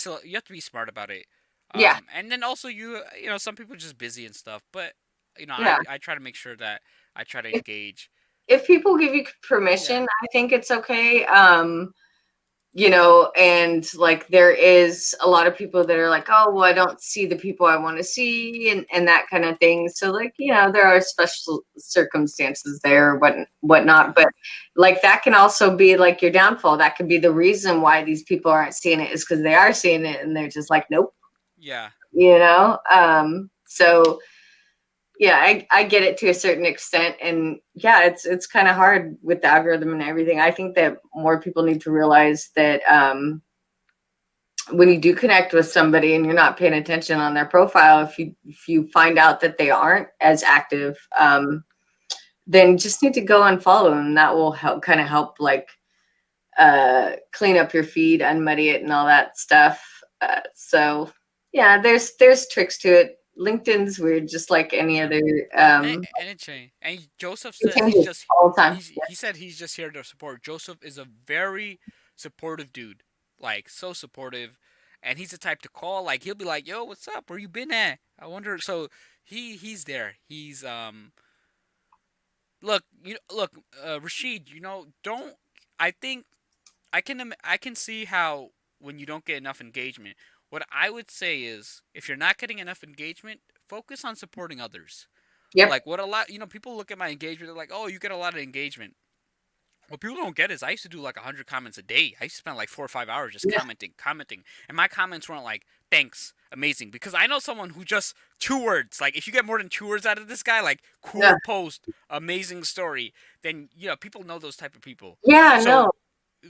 smart about it. And then also some people are just busy and stuff, but I try to make sure that I try to engage. If people give you permission, I think it's okay. And like there is a lot of people that are like, oh, well, I don't see the people I want to see and that kind of thing. So like, there are special circumstances there, whatnot. But like that can also be like your downfall. That could be the reason why these people aren't seeing it is because they are seeing it and they're just like, nope. Yeah. So yeah, I get it to a certain extent. And yeah, it's kind of hard with the algorithm and everything. I think that more people need to realize that when you do connect with somebody and you're not paying attention on their profile, if you find out that they aren't as active, then you just need to go and follow them. And that will help like clean up your feed, unmuddy it and all that stuff. So yeah, there's tricks to it. LinkedIn's weird, just like any other. And it changed. And Joseph said he's just all the time. He said he's just here to support. Joseph is a very supportive dude, like so supportive, and he's the type to call. Like he'll be like, "Yo, what's up? Where you been at? I wonder." So he's there. He's Look, Rashid. Don't. I think I can see how when you don't get enough engagement. What I would say is, if you're not getting enough engagement, focus on supporting others. Yep. Like what a lot, people look at my engagement, they're like, "Oh, you get a lot of engagement." What people don't get is I used to do like 100 comments a day. I used to spend like 4 or 5 hours just commenting, and my comments weren't like thanks, amazing. Because I know someone who just 2 words, like if you get more than 2 words out of this guy, like cool Yeah. post, amazing story, then people know those type of people. Yeah, So no.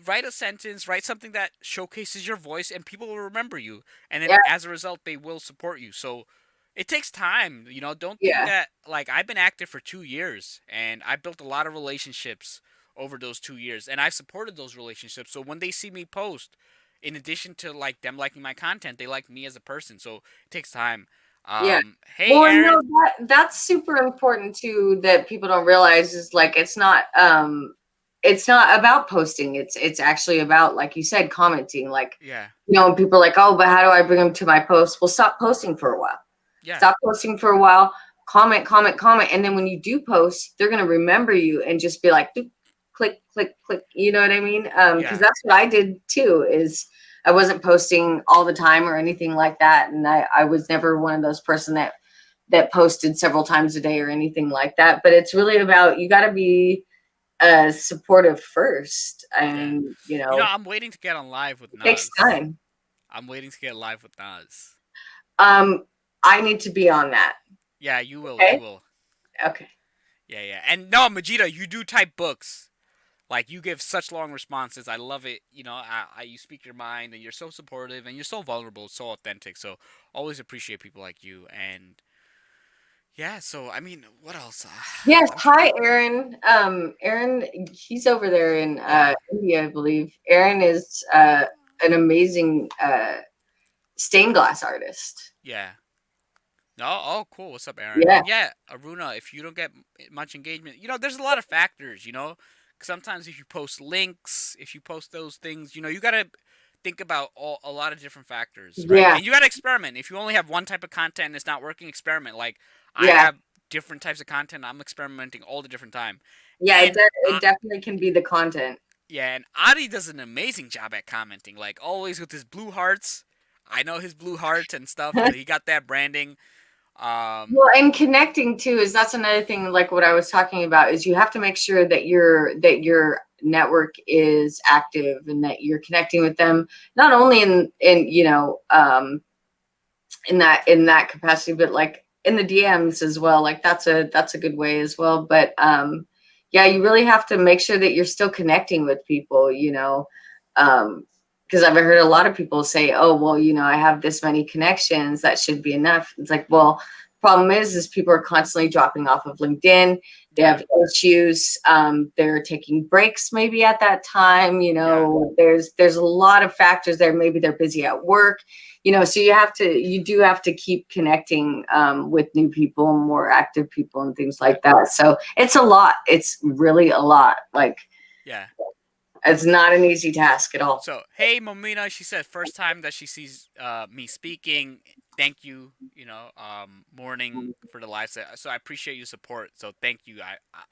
write a sentence, write something that showcases your voice, and people will remember you. And then Yeah. as a result, they will support you. So it takes time. Don't think Yeah. that, like, I've been active for 2 years, and I built a lot of relationships over those 2 years, and I've supported those relationships. So when they see me post, in addition to like them liking my content, they like me as a person. So it takes time. Yeah. Hey, Well, Aaron. no, that's super important too, that people don't realize is like it's not about posting. It's actually about, like you said, commenting. Like, Yeah. People are like, oh, but how do I bring them to my post? Well, stop posting for a while. Yeah. Stop posting for a while. Comment, and then when you do post, they're gonna remember you and just be like, click, click, click. You know what I mean? Because that's what I did too. Is I wasn't posting all the time or anything like that, and I was never one of those person that posted several times a day or anything like that. But it's really about, you got to be supportive first, and I'm waiting to get on live with Nas. takes time. I'm waiting to get live with Nas. I need to be on that. Yeah, you will. Okay? You will. Okay. Yeah. And no, Majida, you do type books. Like, you give such long responses. I love it. You speak your mind, and you're so supportive, and you're so vulnerable, so authentic. So always appreciate people like you. And yeah, so I mean, what else? Yes. Hi, Aaron. Aaron, he's over there in India, I believe. Aaron is an amazing stained glass artist. Yeah. Oh, cool. What's up, Aaron? Yeah. And yeah, Aruna, if you don't get much engagement, there's a lot of factors, sometimes if you post links, if you post those things, you got to think about a lot of different factors, right? Yeah. And you got to experiment. If you only have one type of content and it's not working, experiment. Like, I Yeah. have different types of content. I'm experimenting all the different time. Yeah, And it definitely can be the content. Yeah, and Adi does an amazing job at commenting, like always with his blue hearts. I know his blue hearts and stuff. He got that branding. Well, and connecting too that's another thing. Like what I was talking about is you have to make sure that your network is active and that you're connecting with them, not only in that capacity, but like in the DMs as well. Like that's a good way as well. But yeah, you really have to make sure that you're still connecting with people. Because I've heard a lot of people say, oh, well, I have this many connections, that should be enough. It's like, well, problem is people are constantly dropping off of LinkedIn. They have issues. They're taking breaks maybe at that time. There's a lot of factors there. Maybe they're busy at work, so you do have to keep connecting with new people and more active people and things like that. So it's a lot. It's really a lot. Like, yeah. It's not an easy task at all. So, hey, Momina, she said first time that she sees me speaking. Thank you, morning for the live set. So I appreciate your support. So thank you.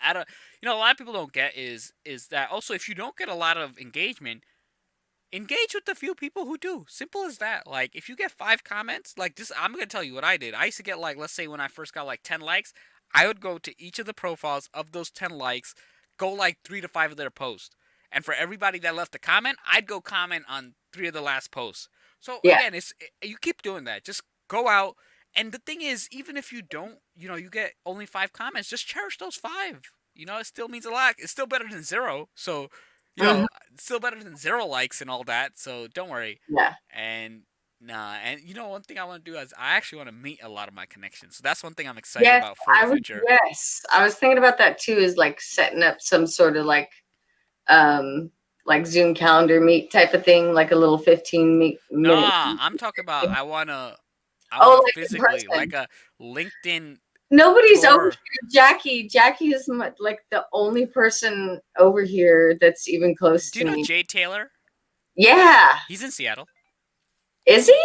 I don't, a lot of people don't get is that also if you don't get a lot of engagement, engage with the few people who do. Simple as that. Like if you get 5 comments, like this, I'm gonna tell you what I did. I used to get like, let's say when I first got like 10 likes, I would go to each of the profiles of those 10 likes, go like 3 to 5 of their posts. And for everybody that left a comment, I'd go comment on 3 of the last posts. So again, you keep doing that. Just go out. And the thing is, even if you don't, you get only 5 comments, just cherish those 5. It still means a lot. It's still better than 0. So, it's still better than 0 likes and all that. So don't worry. Yeah. And one thing I want to do is I actually want to meet a lot of my connections. So that's one thing I'm excited about for the future. Yes, I was thinking about that too. Is like setting up some sort of like Zoom calendar meet type of thing, like a little 15 minute. I'm talking about I want to like physically, like a LinkedIn. Nobody's tour. over here. Jackie is like the only person over here that's even close to me. Do you know Jay Taylor? Yeah. He's in Seattle. Is he?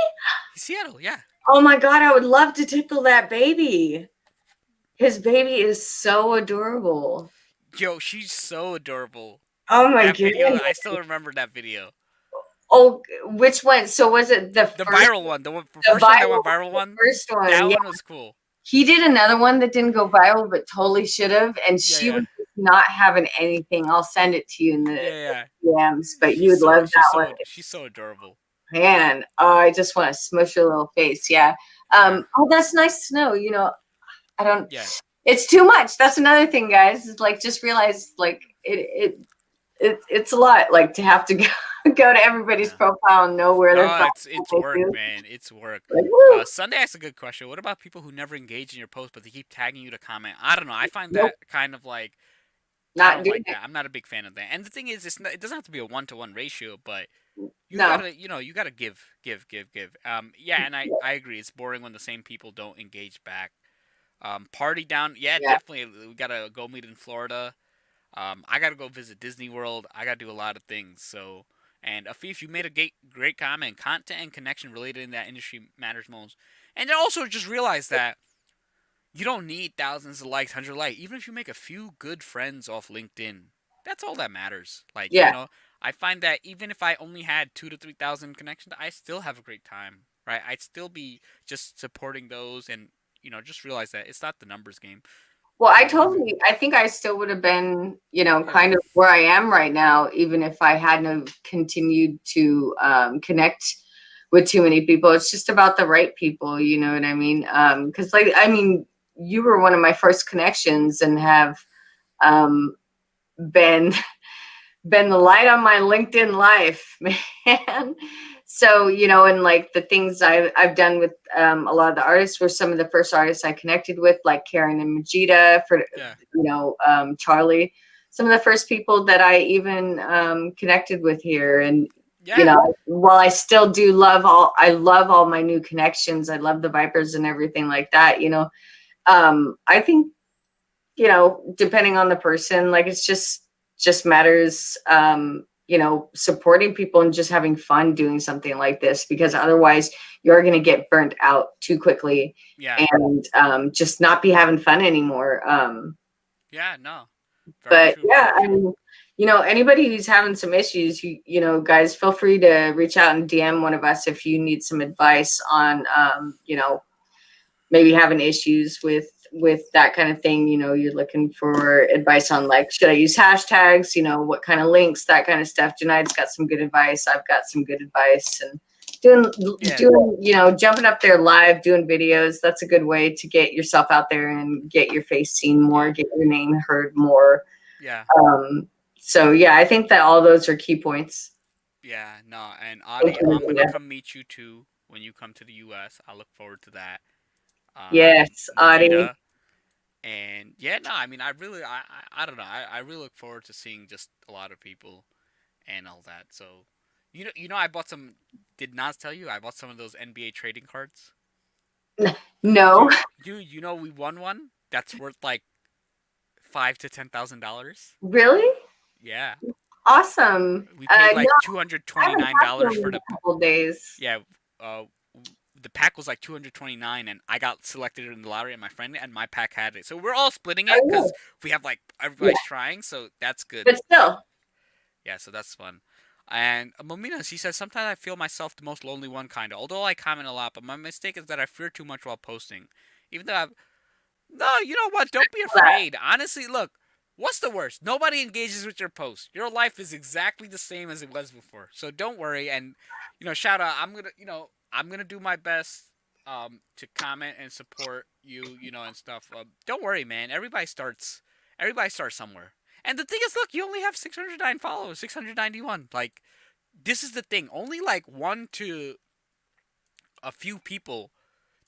He's Seattle, yeah. Oh my God, I would love to tickle that baby. His baby is so adorable. Yo, she's so adorable. Oh my God. I still remember that video. Oh, which one? So was it the viral one? The first one that went viral one? The first one. That one was cool. He did another one that didn't go viral, but totally should have. And she was not having anything. I'll send it to you in the DMs, but you would love that one. She's so adorable. Man, oh, I just want to smush your little face. Yeah. Yeah. Oh, that's nice to know. I don't. Yeah. It's too much. That's another thing, guys. Is like just realize like it's a lot. Like to have to go to everybody's Yeah. profile and know where they're No, from. it's What they work, do. man. It's work. Like, woo, Sunday asks a good question. What about people who never engage in your post, but they keep tagging you to comment? I don't know. I find nope, that kind of like I not don't doing like it. that. I'm not a big fan of that. And the thing is, it doesn't have to be a 1-to-1 ratio, but No. you gotta give. Yeah, and I agree. It's boring when the same people don't engage back. Party down. Yeah, Yeah. definitely. We gotta go meet in Florida. I gotta go visit Disney World. I gotta do a lot of things. So, and Afif, you made a great comment. Content and connection related in that industry matters most. And then also just realize that you don't need thousands of likes, 100 likes. Even if you make a few good friends off LinkedIn, that's all that matters. Like, Yeah. I find that even if I only had 2 to 3 thousand connections, I still have a great time, right? I'd still be just supporting those, and just realize that it's not the numbers game. Well, Even I think I still would have been, yeah, kind of where I am right now, even if I hadn't have continued to connect with too many people. It's just about the right people, you know what I mean? Because, like, I mean, you were one of my first connections and have um, been been the light on my LinkedIn life, man. So, and like the things I've done with a lot of the artists were some of the first artists I connected with, like Karen and Majida, for, yeah, Charlie, some of the first people that I even connected with here. And, yeah, while I love all my new connections. I love the Vipers and everything like that, I think, depending on the person, like it's just matters, supporting people and just having fun doing something like this, because otherwise you're going to get burnt out too quickly yeah, and just not be having fun anymore. yeah. No, very But true, yeah, very I true. mean, anybody who's having some issues, guys, feel free to reach out and DM one of us if you need some advice on, maybe having issues with that kind of thing. You're looking for advice on, like, should I use hashtags, what kind of links, that kind of stuff. Janayad's got some good advice. I've got some good advice. And Yeah, doing jumping up there live, doing videos, that's a good way to get yourself out there and get your face seen more, yeah, get your name heard more. yeah, So yeah, I think that all those are key points. yeah. No, and Thank Adi, you, I'm gonna Anita. come meet you too when you come to the U.S. I look forward to that. Yes, Adi. Majida. And yeah, no, I mean, I don't know. I really look forward to seeing just a lot of people and all that. So, I bought some. Did not tell you I bought some of those NBA trading cards. No. We won one that's worth like $5,000 to $10,000. Really? Yeah, Awesome. we paid No, like two hundred I twenty haven't nine talked to dollars him for in the. a couple of days. Yeah, uh, the pack was like 229, and I got selected in the lottery, and my friend and my pack had it. So we're all splitting it Oh, because we have like yeah. everybody's trying. So that's good. But still, Yeah, so that's fun. And Momina, she says, sometimes I feel myself the most lonely one, kind of. Although I comment a lot, but my mistake is that I fear too much while posting. Even though I've. No, you know what? Don't be that. afraid. Honestly, look, what's the worst? Nobody engages with your post. Your life is exactly the same as it was before. So don't worry. And, shout out, I'm going to do my best to comment and support you, and stuff. Don't worry, man. Everybody starts somewhere. And the thing is, look, you only have 609 followers, 691. Like, this is the thing. Only like one to a few people.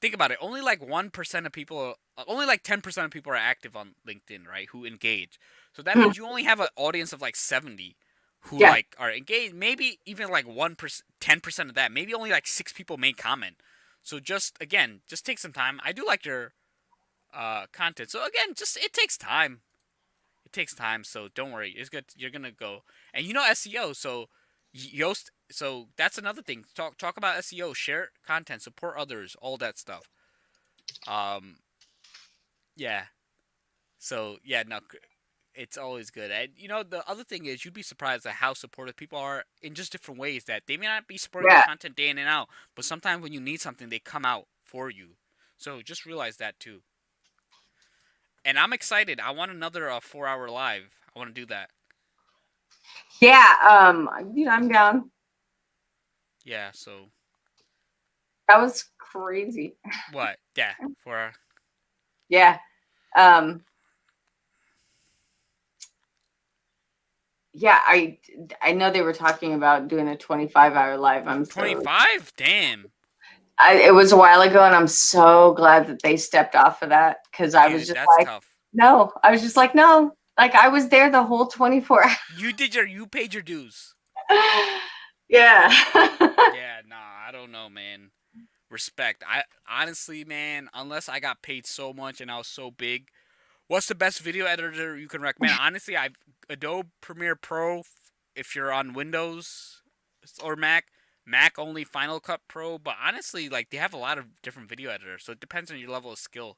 Think about it. Only like 1% of people, only like 10% of people are active on LinkedIn, right? Who engage. So that Hmm. means you only have an audience of like 70 who Yeah. like are engaged. Maybe even like 1%, 10% of that. Maybe only like 6 people may comment. So just take some time. I do like your content. So again, just it takes time. It takes time, so don't worry. It's good. You're gonna go, and SEO. So, Yoast. So that's another thing. Talk about SEO. Share content. Support others. All that stuff. Um. Yeah. So yeah. No. It's always good. And the other thing is, you'd be surprised at how supportive people are in just different ways. That they may not be supporting your Yeah. content day in and out, but sometimes when you need something, they come out for you. So just realize that too. And I'm excited. I want another 4-hour live. I want to do that. Yeah. I'm down. Yeah. So That was crazy. what? Yeah. For Yeah. Um, yeah, I know they were talking about doing a 25-hour live. 25. Damn. It was a while ago, and I'm so glad that they stepped off of that because I was Dude, just that's like, tough. no, I was just like, no, like I was there the whole 24 hours. You paid your dues. Yeah. Yeah. Nah. I don't know, man. Respect. I honestly, man, unless I got paid so much and I was so big, what's the best video editor you can recommend? Honestly, I've Adobe Premiere Pro if you're on Windows or Mac. Mac only Final Cut Pro, but honestly, like they have a lot of different video editors, so it depends on your level of skill.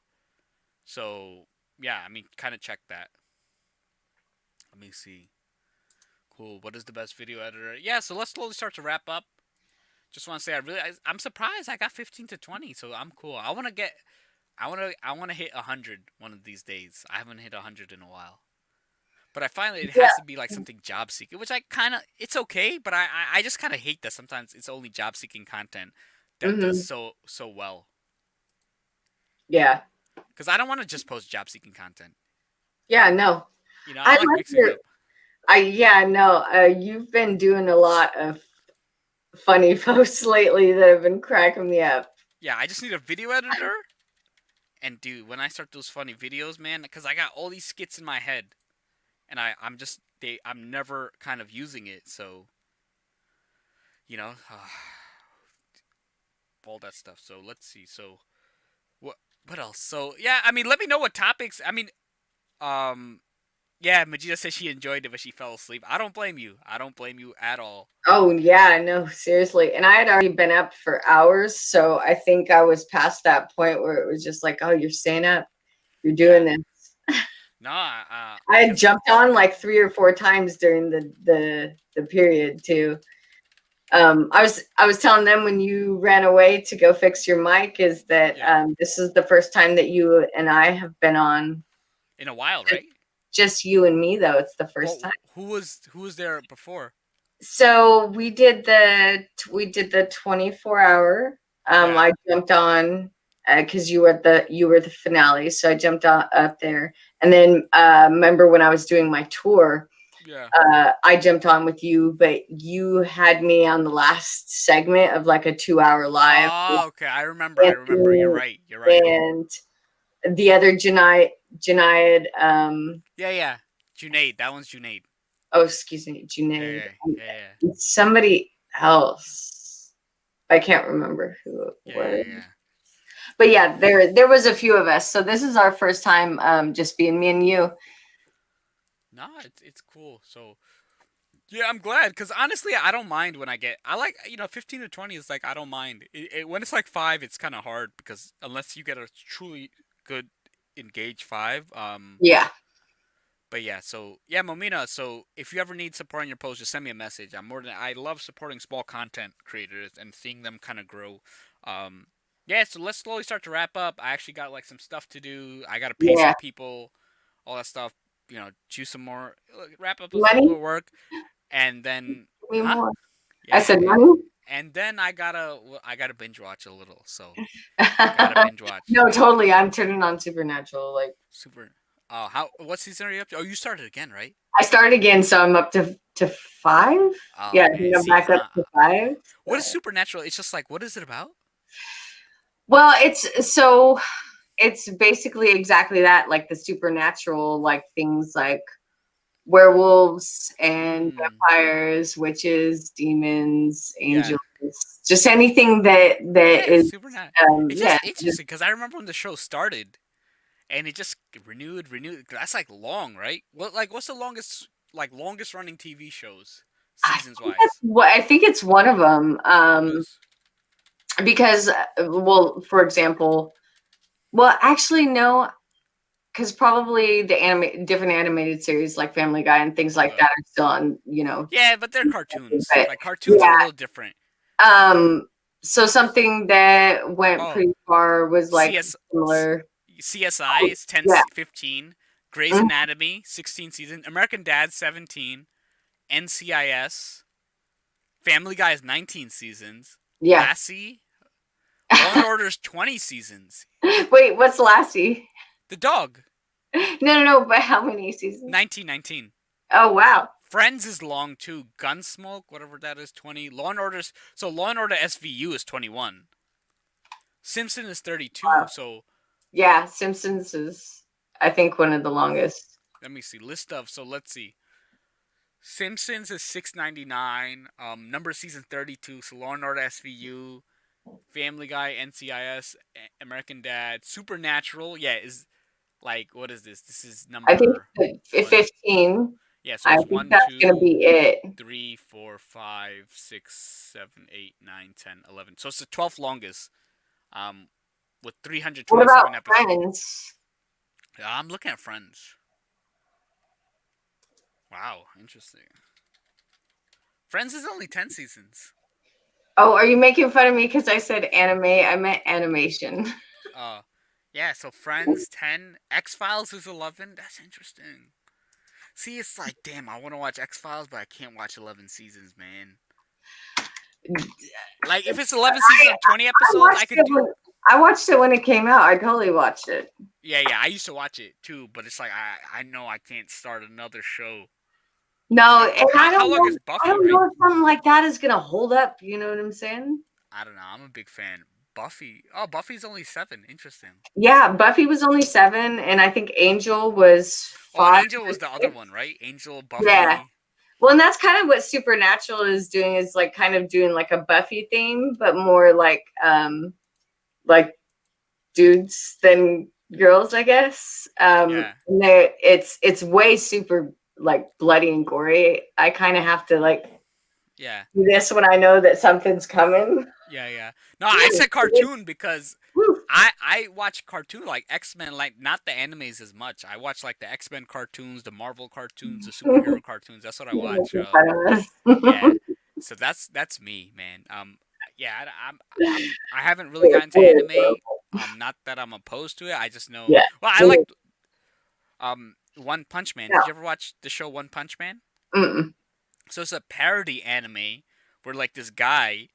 So yeah, I mean, kind of check that. Let me see. Cool. What is the best video editor? Yeah. So let's slowly start to wrap up. Just want to say I'm surprised I got 15 to 20, so I'm cool. I want to hit 100 one of these days. I haven't hit 100 in a while. But I find that it Yeah. has to be like something job seeking, which I kind of it's okay, but I just kind of hate that sometimes it's only job seeking content that does Hmm. so well. Yeah. Cuz I don't want to just post job seeking content. Yeah, no. You know, I I like like mixing it your up. yeah, no. You've been doing a lot of funny posts lately that have been cracking me up. Yeah, I just need a video editor. And dude, when I start those funny videos, man, cuz I got all these skits in my head and I'm never kind of using it, so you know, all that stuff. So let's see. So what what else? So yeah, I mean, let me know what topics. I mean, um, yeah, Majida says she enjoyed it, but she fell asleep. I don't blame you. I don't blame you at all. Oh yeah, no, seriously. And I had already been up for hours, so I think I was past that point where it was just like, oh, you're staying up, you're doing Yeah. this. No, I had because jumped on like 3 or 4 times during the period too. I was telling them when you ran away to go fix your mic is that yeah, this is the first time that you and I have been on. in a while, right? Just you and me though. It's the first time. Well, who was there before? So we did the 24 hour. Yeah, I jumped on because you were the finale, so I jumped on up there. And then remember when I was doing my tour, yeah. I jumped on with you, but you had me on the last segment of like a 2 hour live. Oh, okay. I remember. I remember. You're And, right. You're right. and the other Janayad, Yeah, yeah. Junaid. That one's Junaid. oh, excuse me, Yeah, Junaid, yeah, yeah, yeah, somebody else. I can't remember who it yeah, yeah, was. yeah. But yeah, there was a few of us. So this is our first time just being me and you. No, it's cool. So yeah, I'm glad because honestly, I don't mind when I like 15 to 20 is like I don't mind. When it's like 5, it's kind of hard because unless you get a truly good engaged 5. Yeah. But yeah, so yeah, Momina. So if you ever need support on your post, just send me a message. I love supporting small content creators and seeing them kind of grow. Um, yeah, so let's slowly start to wrap up. I actually got like some stuff to do. I got to pay Yeah. some people, all that stuff. Choose some more. Wrap up a Money? little work, and then, Give me huh? more. I Yeah, said yeah. money? And then I gotta binge watch a little. So gotta binge watch. No, totally. I'm turning on Supernatural. Like Super. What season are you up to? Oh, you started again, right? I started again, so I'm up to 5. Oh Yeah, I man, think I'm see, back up to 5. what is Supernatural? It's just like, what is it about? Well, it's basically exactly that, like the supernatural, like things like werewolves and Mm, vampires, witches, demons, yeah, angels, just anything that yeah, is Supernatural. It's yeah, just interesting because I remember when the show started, and it just renewed. That's like long, right? What's the longest running TV shows, seasons wise? I think it's one of them. It is. Because well, for example, well, actually no, because probably the different animated series like Family Guy and things like Okay. that are still on. Yeah, but they're cartoons. But Like cartoons are a yeah, little different. so something that went Oh, pretty far was like CS similar. CSI is 10, Yeah. 15. Grey's Anatomy 16 season. American Dad 17. NCIS. Family Guy is 19 seasons. Yeah. Lassie. Law and Order's 20 seasons. Wait, what's Lassie? The dog. No, but how many seasons? 19. Oh, wow. Friends is long too. Gunsmoke, whatever that is, 20. Law and Order's so Law and Order SVU is 21. Simpson is 32. Wow. So yeah, Simpsons is I think one of the longest. Let me see list of. So let's see. Simpsons is 699. Number season 32. So Law and Order SVU, Family Guy, NCIS, American Dad, Supernatural. Yeah, is like what is this? This is number. I think 15. Yeah, so I it's think 1, that's 2, gonna be it. 3, 4, 5, 6, 7, 8, 9, 10, 11. So it's the 12th longest. With 327 what about episodes. Friends? I'm looking at Friends. Wow, interesting. Friends is only 10 seasons. Oh, are you making fun of me because I said anime? I meant animation. Yeah, so Friends 10, X-Files is 11. That's interesting. See, it's like, damn, I want to watch X-Files, but I can't watch 11 seasons, man. Like, if it's 11 seasons of 20 episodes, I could do... I watched it when it came out. I totally watched it. Yeah, I used to watch it, too, but it's like, I know I can't start another show. No, and how long is Buffy, I don't know if something like that is going to hold up. You know what I'm saying? I don't know. I'm a big fan. Buffy. Oh, Buffy's only 7. Interesting. Yeah, Buffy was only 7, and I think Angel was 5. Oh, Angel was the other one, right? Angel, Buffy. Yeah. Well, and that's kind of what Supernatural is doing, is like kind of doing like a Buffy theme, but more like dudes than girls, I guess. Yeah. And it's way super like bloody and gory. I kind of have to like do this when I know that something's coming. Yeah. No, I said cartoon because I watch cartoon like X-Men, like not the animes as much. I watch like the X-Men cartoons, the Marvel cartoons, the superhero cartoons. That's what I watch. Yeah. So that's me, man. Yeah, I haven't really gotten into anime. Not that I'm opposed to it. I just know. Yeah. Well, I like One Punch Man. Did you ever watch the show One Punch Man? Mm-mm. So it's a parody anime where like this guy,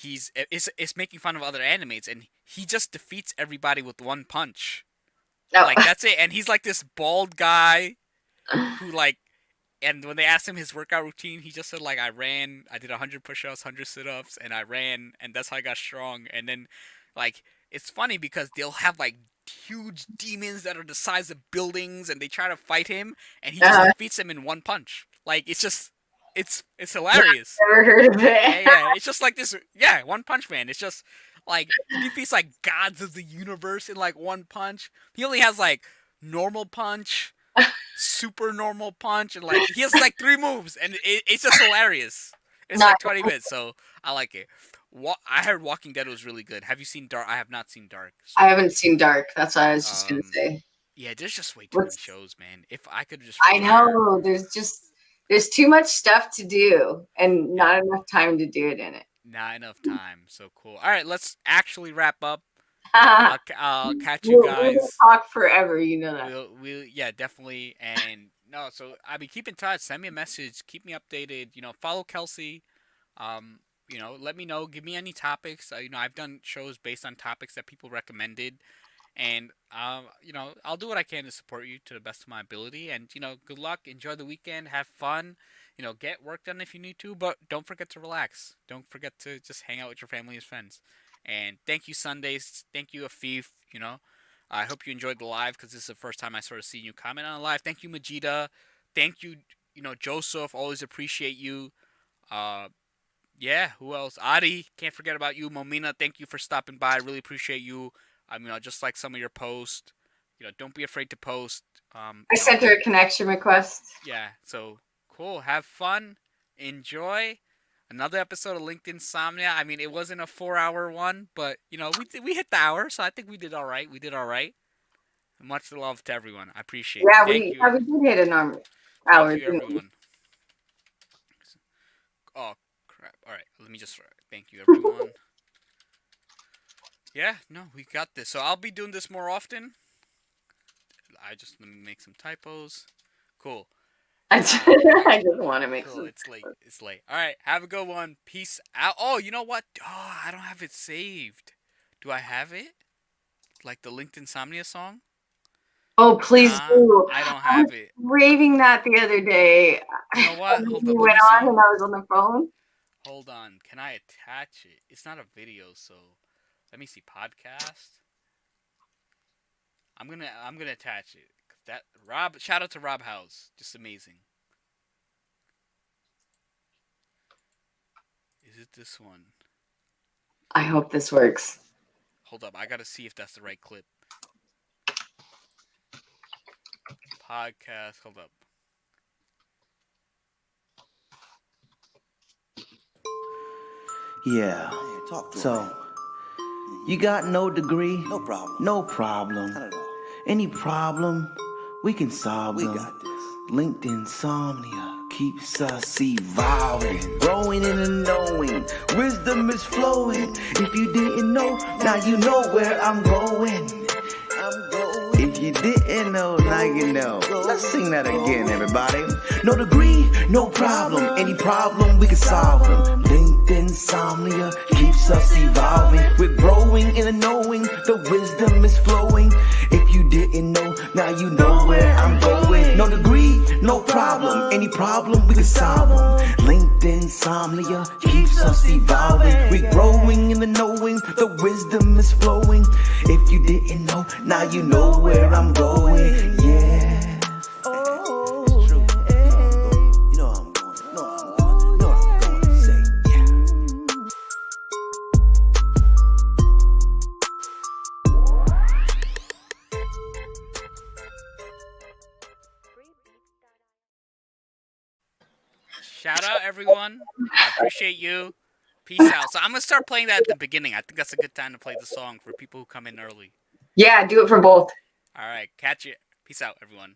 it's making fun of other animes, and he just defeats everybody with one punch. Oh. Like that's it. And he's like this bald guy who like, and when they asked him his workout routine, he just said like, I did 100 push-ups, 100 sit-ups, and I ran, and that's how I got strong. And then like it's funny because they'll have like huge demons that are the size of buildings, and they try to fight him, and he just defeats them in one punch. Like it's just, it's hilarious. Never heard of it. Yeah, it's just like this. Yeah, One Punch Man. It's just like he defeats like gods of the universe in like one punch. He only has like normal punch, super normal punch, and like he has like 3 moves, and it's just hilarious. It's like 20 minutes, so I like it. I heard Walking Dead was really good. Have you seen Dark? I have not seen Dark. So. I haven't seen Dark. That's what I was just gonna say. Yeah, there's just way too many shows, man. If I could just... I know. There's too much stuff to do and not enough time to do it in it. Not enough time. So cool. All right, let's actually wrap up. I'll catch you guys. We'll talk forever, you know that. We'll yeah, definitely. And no, so I mean, keep in touch. Send me a message. Keep me updated. You know, follow Kelsey. You know, let me know. Give me any topics. You know, I've done shows based on topics that people recommended. And, you know, I'll do what I can to support you to the best of my ability. And, you know, good luck. Enjoy the weekend. Have fun. You know, get work done if you need to. But don't forget to relax. Don't forget to just hang out with your family and friends. And thank you, Sundays. Thank you, Afif. You know, I hope you enjoyed the live because this is the first time I sort of seen you comment on a live. Thank you, Majida. Thank you, you know, Joseph. Always appreciate you. Yeah, who else? Adi, can't forget about you. Momina, thank you for stopping by. I really appreciate you. You know, just like some of your posts. You know, don't be afraid to post. I sent her a connection request. Yeah, so cool. Have fun. Enjoy. Another episode of LinkedIn Insomnia. I mean, it wasn't a 4-hour one, but, you know, we hit the hour, so I think we did all right. We did all right. Much love to everyone. I appreciate it. Yeah, we did hit an hour. Thank you, everyone. Oh, crap. All right, let me just... Thank you, everyone. Yeah, no, we got this. So I'll be doing this more often. Let me make some typos. Cool. I just want to make Cool. some. It's late. It's late. All right. Have a good one. Peace out. Oh, you know what? Oh, I don't have it saved. Do I have it? Like the Linked Insomnia song? Oh, please Nah, do. I don't I was have it. raving that the other day. You know what? Hold You up. Let went me on see. and I was on the phone. Hold on. Can I attach it? It's not a video, so let me see. Podcast. I'm gonna attach it. That Rob. Shout out to Rob House. Just amazing. Is it this one? I hope this works. Hold up. I gotta see if that's the right clip. Podcast. Hold up. Yeah. Talk to So, him. you got no degree? No problem. No problem. Not at all. Any problem, we can solve We them. got this. Linked insomnia keeps us evolving, growing in the knowing. Wisdom is flowing. If you didn't know, now you know where I'm going. I'm going. If you didn't know, now you know. Let's sing that again, everybody. No degree, no problem. Any problem, we can solve them. Linked insomnia keeps us evolving. We're growing in the knowing. The wisdom is flowing. If you didn't know, now you know where I'm going. No degree, no problem. Any problem, we can solve them. Linked insomnia keeps us evolving. We're growing in the knowing. The wisdom is flowing. If you didn't know, now you know where I'm going. Yeah. It's true. You know I'm going. You know I'm going. You know I'm going. Say, yeah. Shout out everyone. I appreciate you. Peace out. So I'm gonna start playing that at the beginning. I think that's a good time to play the song for people who come in early. Yeah, do it for both. All right. Catch it. Peace out, everyone.